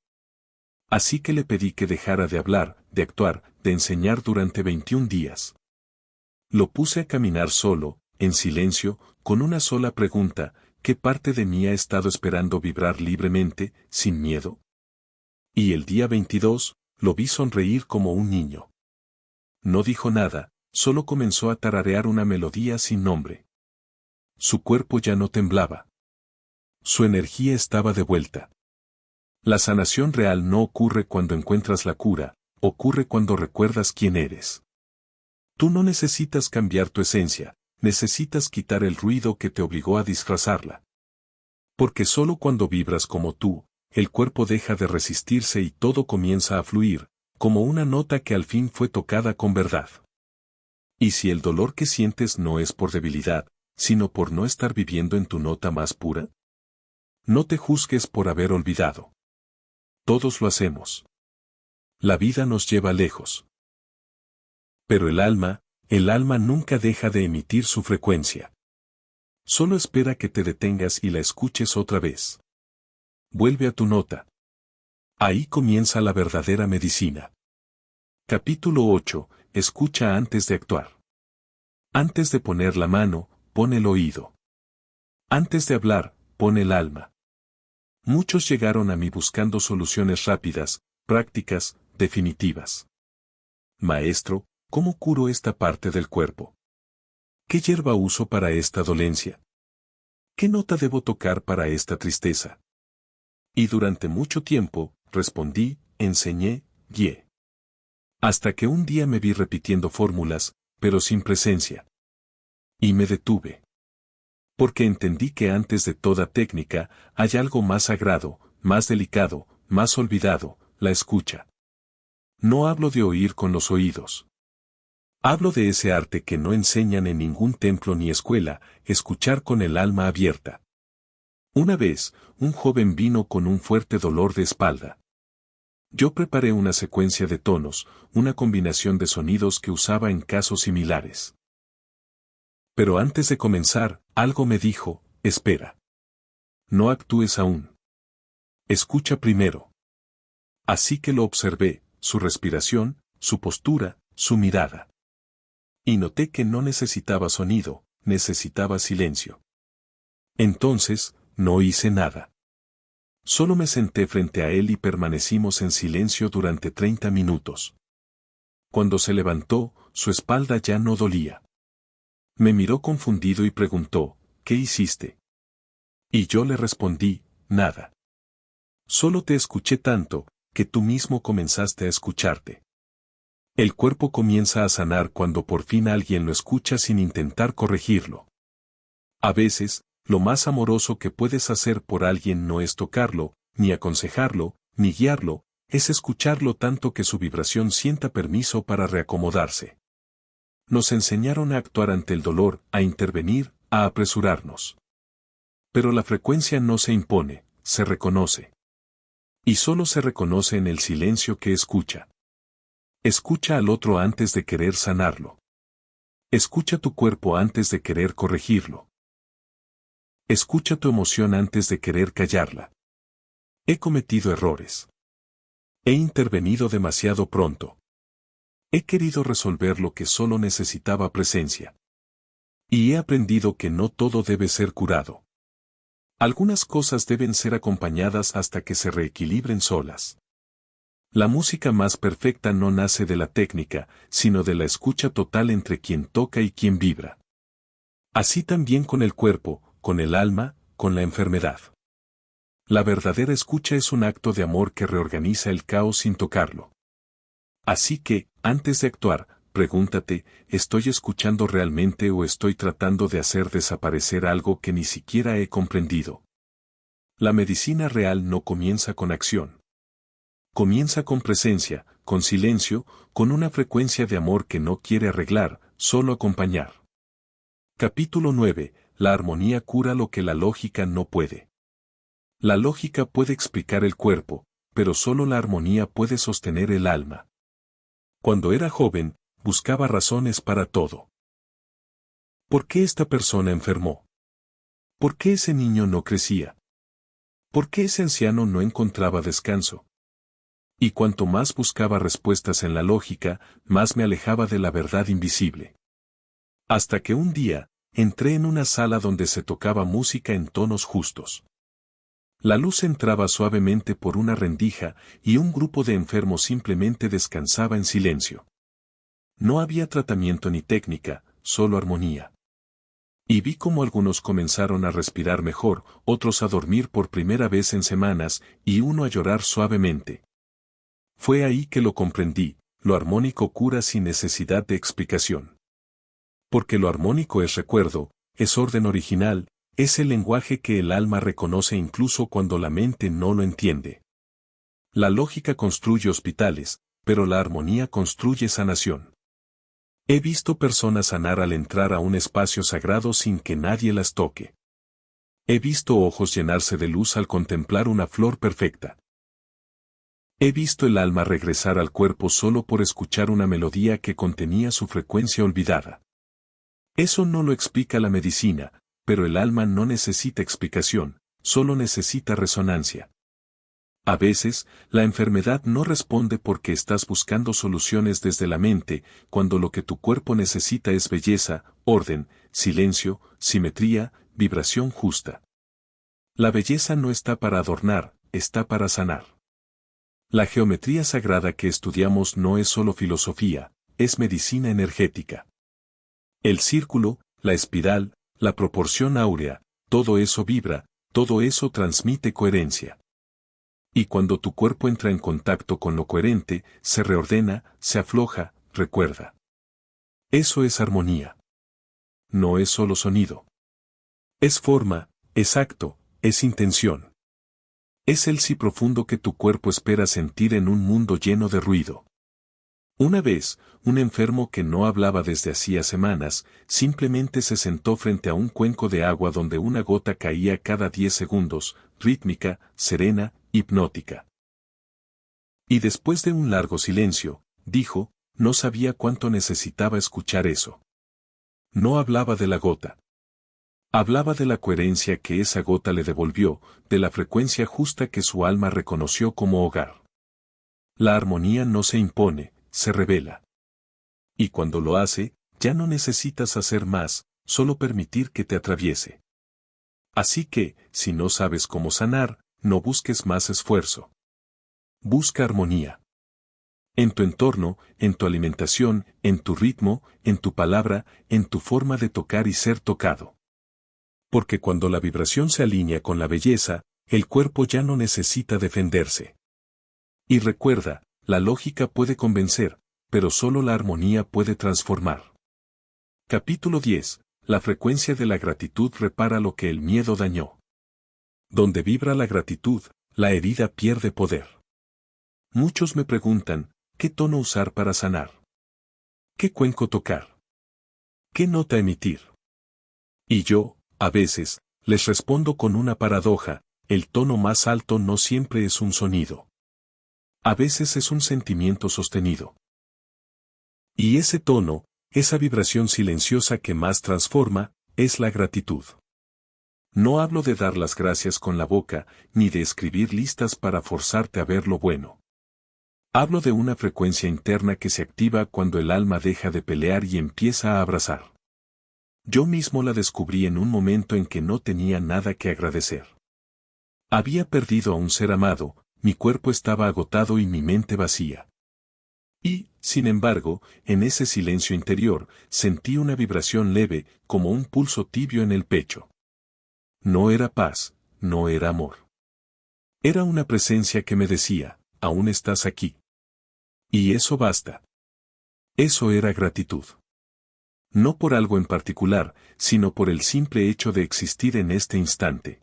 A: Así que le pedí que dejara de hablar, de actuar, de enseñar durante 21 días. Lo puse a caminar solo, en silencio, con una sola pregunta: ¿qué parte de mí ha estado esperando vibrar libremente, sin miedo? Y el día 22, lo vi sonreír como un niño. No dijo nada, solo comenzó a tararear una melodía sin nombre. Su cuerpo ya no temblaba. Su energía estaba de vuelta. La sanación real no ocurre cuando encuentras la cura, ocurre cuando recuerdas quién eres. Tú no necesitas cambiar tu esencia, necesitas quitar el ruido que te obligó a disfrazarla. Porque solo cuando vibras como tú, el cuerpo deja de resistirse y todo comienza a fluir, como una nota que al fin fue tocada con verdad. Y si el dolor que sientes no es por debilidad, sino por no estar viviendo en tu nota más pura, no te juzgues por haber olvidado. Todos lo hacemos. La vida nos lleva lejos. Pero el alma nunca deja de emitir su frecuencia. Solo espera que te detengas y la escuches otra vez. Vuelve a tu nota. Ahí comienza la verdadera medicina. Capítulo 8. Escucha antes de actuar. Antes de poner la mano, pon el oído. Antes de hablar, pon el alma. Muchos llegaron a mí buscando soluciones rápidas, prácticas, definitivas. Maestro, ¿cómo curo esta parte del cuerpo? ¿Qué hierba uso para esta dolencia? ¿Qué nota debo tocar para esta tristeza? Y durante mucho tiempo, respondí, enseñé, guié. Hasta que un día me vi repitiendo fórmulas, pero sin presencia. Y me detuve. Porque entendí que antes de toda técnica, hay algo más sagrado, más delicado, más olvidado: la escucha. No hablo de oír con los oídos. Hablo de ese arte que no enseñan en ningún templo ni escuela: escuchar con el alma abierta. Una vez, un joven vino con un fuerte dolor de espalda. Yo preparé una secuencia de tonos, una combinación de sonidos que usaba en casos similares. Pero antes de comenzar, algo me dijo: espera. No actúes aún. Escucha primero. Así que lo observé, su respiración, su postura, su mirada. Y noté que no necesitaba sonido, necesitaba silencio. Entonces, no hice nada. Solo me senté frente a él y permanecimos en silencio durante 30 minutos. Cuando se levantó, su espalda ya no dolía. Me miró confundido y preguntó: ¿qué hiciste? Y yo le respondí: nada. Solo te escuché tanto, que tú mismo comenzaste a escucharte. El cuerpo comienza a sanar cuando por fin alguien lo escucha sin intentar corregirlo. A veces, lo más amoroso que puedes hacer por alguien no es tocarlo, ni aconsejarlo, ni guiarlo, es escucharlo tanto que su vibración sienta permiso para reacomodarse. Nos enseñaron a actuar ante el dolor, a intervenir, a apresurarnos. Pero la frecuencia no se impone, se reconoce. Y solo se reconoce en el silencio que escucha. Escucha al otro antes de querer sanarlo. Escucha tu cuerpo antes de querer corregirlo. Escucha tu emoción antes de querer callarla. He cometido errores. He intervenido demasiado pronto. He querido resolver lo que solo necesitaba presencia. Y he aprendido que no todo debe ser curado. Algunas cosas deben ser acompañadas hasta que se reequilibren solas. La música más perfecta no nace de la técnica, sino de la escucha total entre quien toca y quien vibra. Así también con el cuerpo, con el alma, con la enfermedad. La verdadera escucha es un acto de amor que reorganiza el caos sin tocarlo. Así que, antes de actuar, pregúntate, ¿estoy escuchando realmente o estoy tratando de hacer desaparecer algo que ni siquiera he comprendido? La medicina real no comienza con acción. Comienza con presencia, con silencio, con una frecuencia de amor que no quiere arreglar, solo acompañar. Capítulo 9. La armonía cura lo que la lógica no puede. La lógica puede explicar el cuerpo, pero solo la armonía puede sostener el alma. Cuando era joven, buscaba razones para todo. ¿Por qué esta persona enfermó? ¿Por qué ese niño no crecía? ¿Por qué ese anciano no encontraba descanso? Y cuanto más buscaba respuestas en la lógica, más me alejaba de la verdad invisible. Hasta que un día, entré en una sala donde se tocaba música en tonos justos. La luz entraba suavemente por una rendija y un grupo de enfermos simplemente descansaba en silencio. No había tratamiento ni técnica, solo armonía. Y vi cómo algunos comenzaron a respirar mejor, otros a dormir por primera vez en semanas, y uno a llorar suavemente. Fue ahí que lo comprendí, lo armónico cura sin necesidad de explicación. Porque lo armónico es recuerdo, es orden original, es el lenguaje que el alma reconoce incluso cuando la mente no lo entiende. La lógica construye hospitales, pero la armonía construye sanación. He visto personas sanar al entrar a un espacio sagrado sin que nadie las toque. He visto ojos llenarse de luz al contemplar una flor perfecta. He visto el alma regresar al cuerpo solo por escuchar una melodía que contenía su frecuencia olvidada. Eso no lo explica la medicina, pero el alma no necesita explicación, solo necesita resonancia. A veces, la enfermedad no responde porque estás buscando soluciones desde la mente, cuando lo que tu cuerpo necesita es belleza, orden, silencio, simetría, vibración justa. La belleza no está para adornar, está para sanar. La geometría sagrada que estudiamos no es solo filosofía, es medicina energética. El círculo, la espiral, la proporción áurea, todo eso vibra, todo eso transmite coherencia. Y cuando tu cuerpo entra en contacto con lo coherente, se reordena, se afloja, recuerda. Eso es armonía. No es solo sonido. Es forma, es acto, es intención. Es el sí profundo que tu cuerpo espera sentir en un mundo lleno de ruido. Una vez, un enfermo que no hablaba desde hacía semanas, simplemente se sentó frente a un cuenco de agua donde una gota caía cada 10 segundos, rítmica, serena, hipnótica. Y después de un largo silencio, dijo, no sabía cuánto necesitaba escuchar eso. No hablaba de la gota. Hablaba de la coherencia que esa gota le devolvió, de la frecuencia justa que su alma reconoció como hogar. La armonía no se impone, se revela. Y cuando lo hace, ya no necesitas hacer más, solo permitir que te atraviese. Así que, si no sabes cómo sanar, no busques más esfuerzo. Busca armonía. En tu entorno, en tu alimentación, en tu ritmo, en tu palabra, en tu forma de tocar y ser tocado. Porque cuando la vibración se alinea con la belleza, el cuerpo ya no necesita defenderse. Y recuerda, la lógica puede convencer, pero solo la armonía puede transformar. Capítulo 10. La frecuencia de la gratitud repara lo que el miedo dañó. Donde vibra la gratitud, la herida pierde poder. Muchos me preguntan, ¿qué tono usar para sanar? ¿Qué cuenco tocar? ¿Qué nota emitir? Y yo, a veces, les respondo con una paradoja, el tono más alto no siempre es un sonido. A veces es un sentimiento sostenido. Y ese tono, esa vibración silenciosa que más transforma, es la gratitud. No hablo de dar las gracias con la boca, ni de escribir listas para forzarte a ver lo bueno. Hablo de una frecuencia interna que se activa cuando el alma deja de pelear y empieza a abrazar. Yo mismo la descubrí en un momento en que no tenía nada que agradecer. Había perdido a un ser amado, mi cuerpo estaba agotado y mi mente vacía. Y, sin embargo, en ese silencio interior, sentí una vibración leve, como un pulso tibio en el pecho. No era paz, no era amor. Era una presencia que me decía, aún estás aquí. Y eso basta. Eso era gratitud. No por algo en particular, sino por el simple hecho de existir en este instante.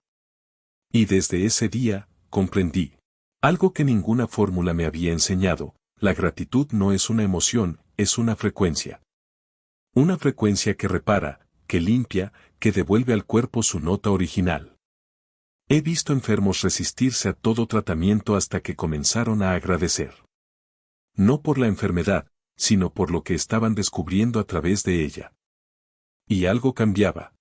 A: Y desde ese día, comprendí. Algo que ninguna fórmula me había enseñado, la gratitud no es una emoción, es una frecuencia. Una frecuencia que repara, que limpia, que devuelve al cuerpo su nota original. He visto enfermos resistirse a todo tratamiento hasta que comenzaron a agradecer. No por la enfermedad, sino por lo que estaban descubriendo a través de ella. Y algo cambiaba.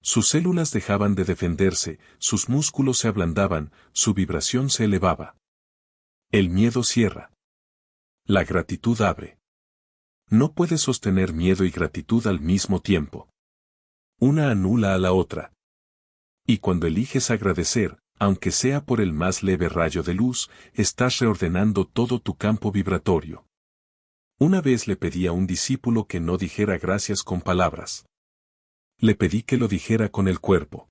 A: Sus células dejaban de defenderse, sus músculos se ablandaban, su vibración se elevaba. El miedo cierra. La gratitud abre. No puedes sostener miedo y gratitud al mismo tiempo. Una anula a la otra. Y cuando eliges agradecer, aunque sea por el más leve rayo de luz, estás reordenando todo tu campo vibratorio. Una vez le pedí a un discípulo que no dijera gracias con palabras. Le pedí que lo dijera con el cuerpo.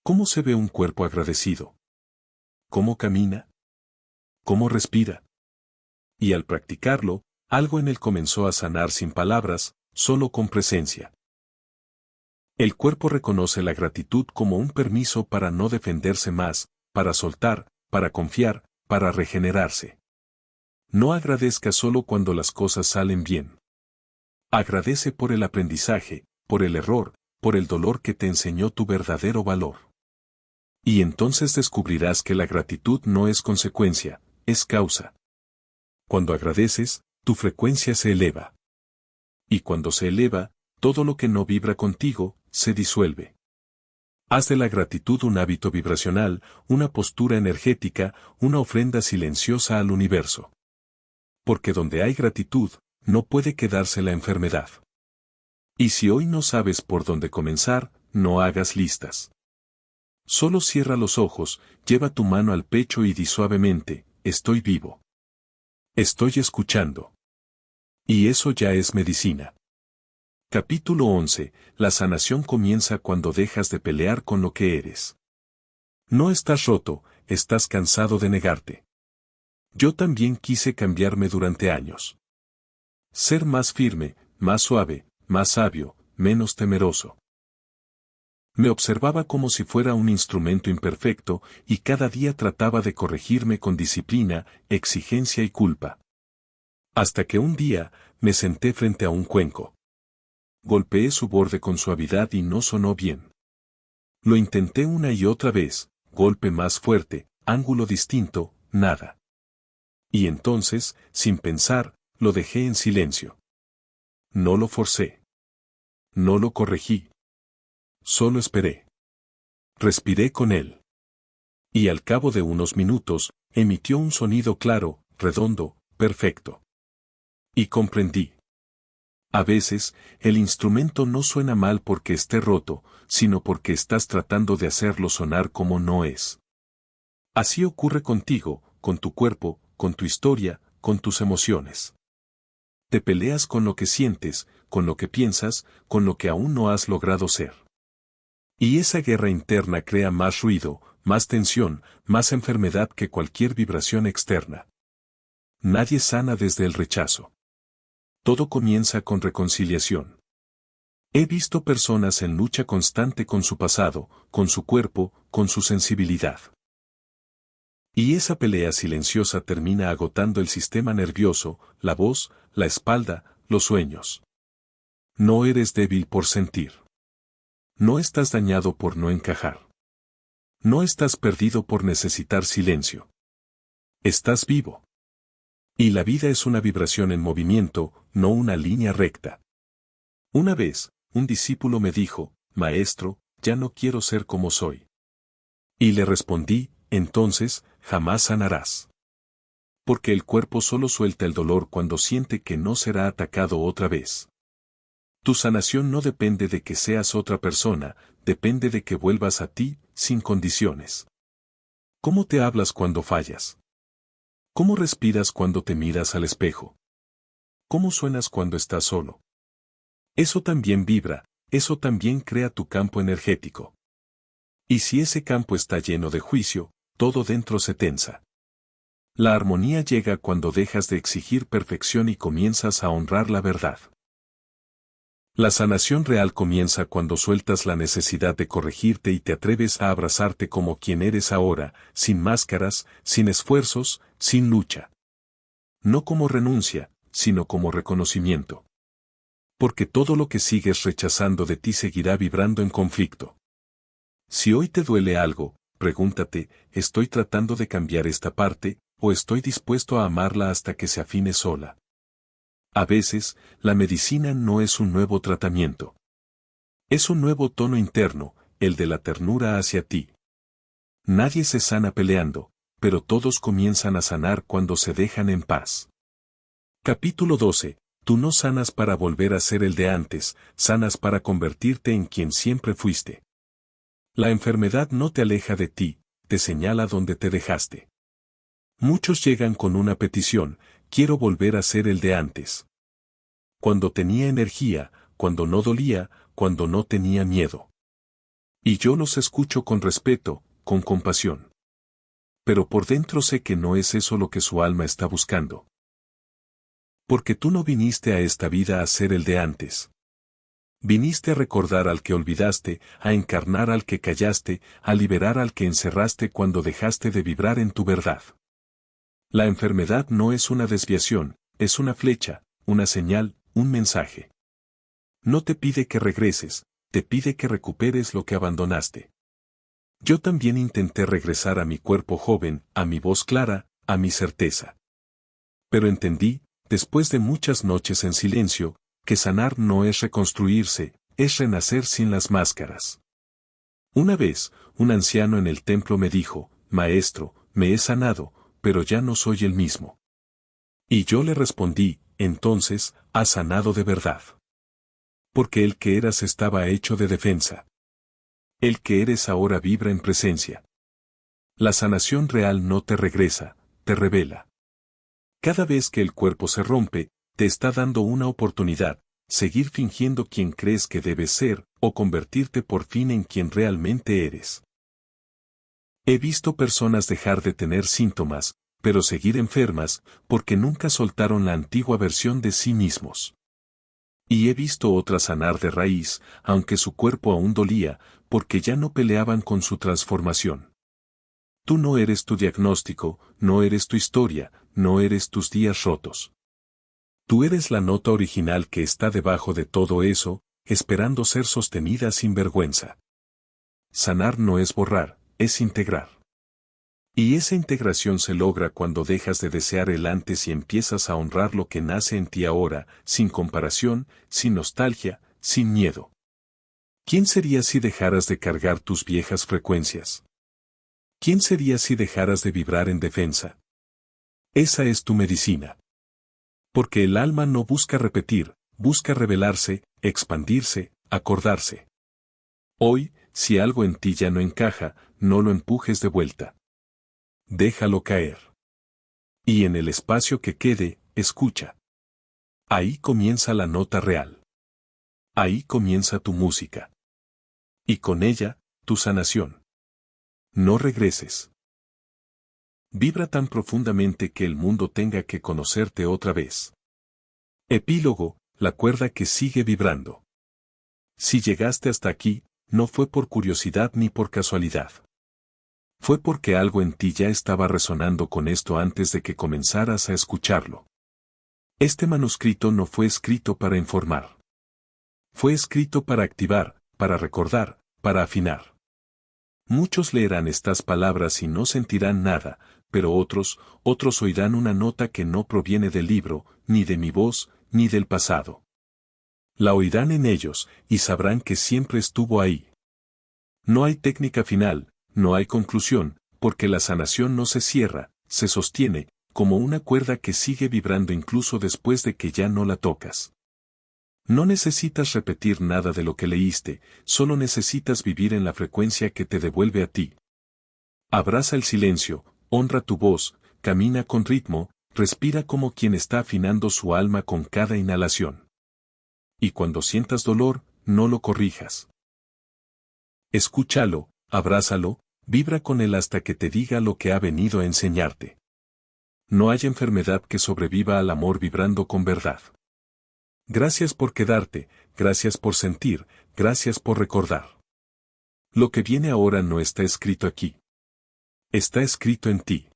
A: ¿Cómo se ve un cuerpo agradecido? ¿Cómo camina? ¿Cómo respira? Y al practicarlo, algo en él comenzó a sanar sin palabras, solo con presencia. El cuerpo reconoce la gratitud como un permiso para no defenderse más, para soltar, para confiar, para regenerarse. No agradezca solo cuando las cosas salen bien. Agradece por el aprendizaje, por el error, por el dolor que te enseñó tu verdadero valor. Y entonces descubrirás que la gratitud no es consecuencia, es causa. Cuando agradeces, tu frecuencia se eleva. Y cuando se eleva, todo lo que no vibra contigo, se disuelve. Haz de la gratitud un hábito vibracional, una postura energética, una ofrenda silenciosa al universo. Porque donde hay gratitud, no puede quedarse la enfermedad. Y si hoy no sabes por dónde comenzar, no hagas listas. Solo cierra los ojos, lleva tu mano al pecho y di suavemente, estoy vivo. Estoy escuchando. Y eso ya es medicina. Capítulo 11. La sanación comienza cuando dejas de pelear con lo que eres. No estás roto, estás cansado de negarte. Yo también quise cambiarme durante años. Ser más firme, más suave, más sabio, menos temeroso. Me observaba como si fuera un instrumento imperfecto, y cada día trataba de corregirme con disciplina, exigencia y culpa. Hasta que un día, me senté frente a un cuenco. Golpeé su borde con suavidad y no sonó bien. Lo intenté una y otra vez, golpe más fuerte, ángulo distinto, nada. Y entonces, sin pensar, lo dejé en silencio. No lo forcé. No lo corregí. Solo esperé. Respiré con él. Y al cabo de unos minutos, emitió un sonido claro, redondo, perfecto. Y comprendí. A veces, el instrumento no suena mal porque esté roto, sino porque estás tratando de hacerlo sonar como no es. Así ocurre contigo, con tu cuerpo, con tu historia, con tus emociones. Te peleas con lo que sientes, con lo que piensas, con lo que aún no has logrado ser. Y esa guerra interna crea más ruido, más tensión, más enfermedad que cualquier vibración externa. Nadie sana desde el rechazo. Todo comienza con reconciliación. He visto personas en lucha constante con su pasado, con su cuerpo, con su sensibilidad. Y esa pelea silenciosa termina agotando el sistema nervioso, la voz, la espalda, los sueños. No eres débil por sentir. No estás dañado por no encajar. No estás perdido por necesitar silencio. Estás vivo. Y la vida es una vibración en movimiento, no una línea recta. Una vez, un discípulo me dijo, Maestro, ya no quiero ser como soy. Y le respondí, entonces, jamás sanarás. Porque el cuerpo solo suelta el dolor cuando siente que no será atacado otra vez. Tu sanación no depende de que seas otra persona, depende de que vuelvas a ti, sin condiciones. ¿Cómo te hablas cuando fallas? ¿Cómo respiras cuando te miras al espejo? ¿Cómo suenas cuando estás solo? Eso también vibra, eso también crea tu campo energético. Y si ese campo está lleno de juicio, todo dentro se tensa. La armonía llega cuando dejas de exigir perfección y comienzas a honrar la verdad. La sanación real comienza cuando sueltas la necesidad de corregirte y te atreves a abrazarte como quien eres ahora, sin máscaras, sin esfuerzos, sin lucha. No como renuncia, sino como reconocimiento. Porque todo lo que sigues rechazando de ti seguirá vibrando en conflicto. Si hoy te duele algo, pregúntate, ¿estoy tratando de cambiar esta parte, o estoy dispuesto a amarla hasta que se afine sola? A veces, la medicina no es un nuevo tratamiento. Es un nuevo tono interno, el de la ternura hacia ti. Nadie se sana peleando, pero todos comienzan a sanar cuando se dejan en paz. Capítulo 12. Tú no sanas para volver a ser el de antes, sanas para convertirte en quien siempre fuiste. La enfermedad no te aleja de ti, te señala donde te dejaste. Muchos llegan con una petición, quiero volver a ser el de antes. Cuando tenía energía, cuando no dolía, cuando no tenía miedo. Y yo los escucho con respeto, con compasión. Pero por dentro sé que no es eso lo que su alma está buscando. Porque tú no viniste a esta vida a ser el de antes. Viniste a recordar al que olvidaste, a encarnar al que callaste, a liberar al que encerraste cuando dejaste de vibrar en tu verdad. La enfermedad no es una desviación, es una flecha, una señal, un mensaje. No te pide que regreses, te pide que recuperes lo que abandonaste. Yo también intenté regresar a mi cuerpo joven, a mi voz clara, a mi certeza. Pero entendí, después de muchas noches en silencio, que sanar no es reconstruirse, es renacer sin las máscaras. Una vez, un anciano en el templo me dijo, Maestro, me he sanado, pero ya no soy el mismo. Y yo le respondí, entonces, has sanado de verdad. Porque el que eras estaba hecho de defensa. El que eres ahora vibra en presencia. La sanación real no te regresa, te revela. Cada vez que el cuerpo se rompe, te está dando una oportunidad, seguir fingiendo quien crees que debes ser, o convertirte por fin en quien realmente eres. He visto personas dejar de tener síntomas, pero seguir enfermas, porque nunca soltaron la antigua versión de sí mismos. Y he visto otras sanar de raíz, aunque su cuerpo aún dolía, porque ya no peleaban con su transformación. Tú no eres tu diagnóstico, no eres tu historia, no eres tus días rotos. Tú eres la nota original que está debajo de todo eso, esperando ser sostenida sin vergüenza. Sanar no es borrar, es integrar. Y esa integración se logra cuando dejas de desear el antes y empiezas a honrar lo que nace en ti ahora, sin comparación, sin nostalgia, sin miedo. ¿Quién serías si dejaras de cargar tus viejas frecuencias? ¿Quién serías si dejaras de vibrar en defensa? Esa es tu medicina. Porque el alma no busca repetir, busca revelarse, expandirse, acordarse. Hoy, si algo en ti ya no encaja, no lo empujes de vuelta. Déjalo caer. Y en el espacio que quede, escucha. Ahí comienza la nota real. Ahí comienza tu música. Y con ella, tu sanación. No regreses. Vibra tan profundamente que el mundo tenga que conocerte otra vez. Epílogo, la cuerda que sigue vibrando. Si llegaste hasta aquí, no fue por curiosidad ni por casualidad. Fue porque algo en ti ya estaba resonando con esto antes de que comenzaras a escucharlo. Este manuscrito no fue escrito para informar. Fue escrito para activar, para recordar, para afinar. Muchos leerán estas palabras y no sentirán nada, pero otros oirán una nota que no proviene del libro, ni de mi voz, ni del pasado. La oirán en ellos, y sabrán que siempre estuvo ahí. No hay técnica final, no hay conclusión, porque la sanación no se cierra, se sostiene, como una cuerda que sigue vibrando incluso después de que ya no la tocas. No necesitas repetir nada de lo que leíste, solo necesitas vivir en la frecuencia que te devuelve a ti. Abraza el silencio, honra tu voz, camina con ritmo, respira como quien está afinando su alma con cada inhalación. Y cuando sientas dolor, no lo corrijas. Escúchalo, abrázalo, vibra con él hasta que te diga lo que ha venido a enseñarte. No hay enfermedad que sobreviva al amor vibrando con verdad. Gracias por quedarte, gracias por sentir, gracias por recordar. Lo que viene ahora no está escrito aquí. Está escrito en ti.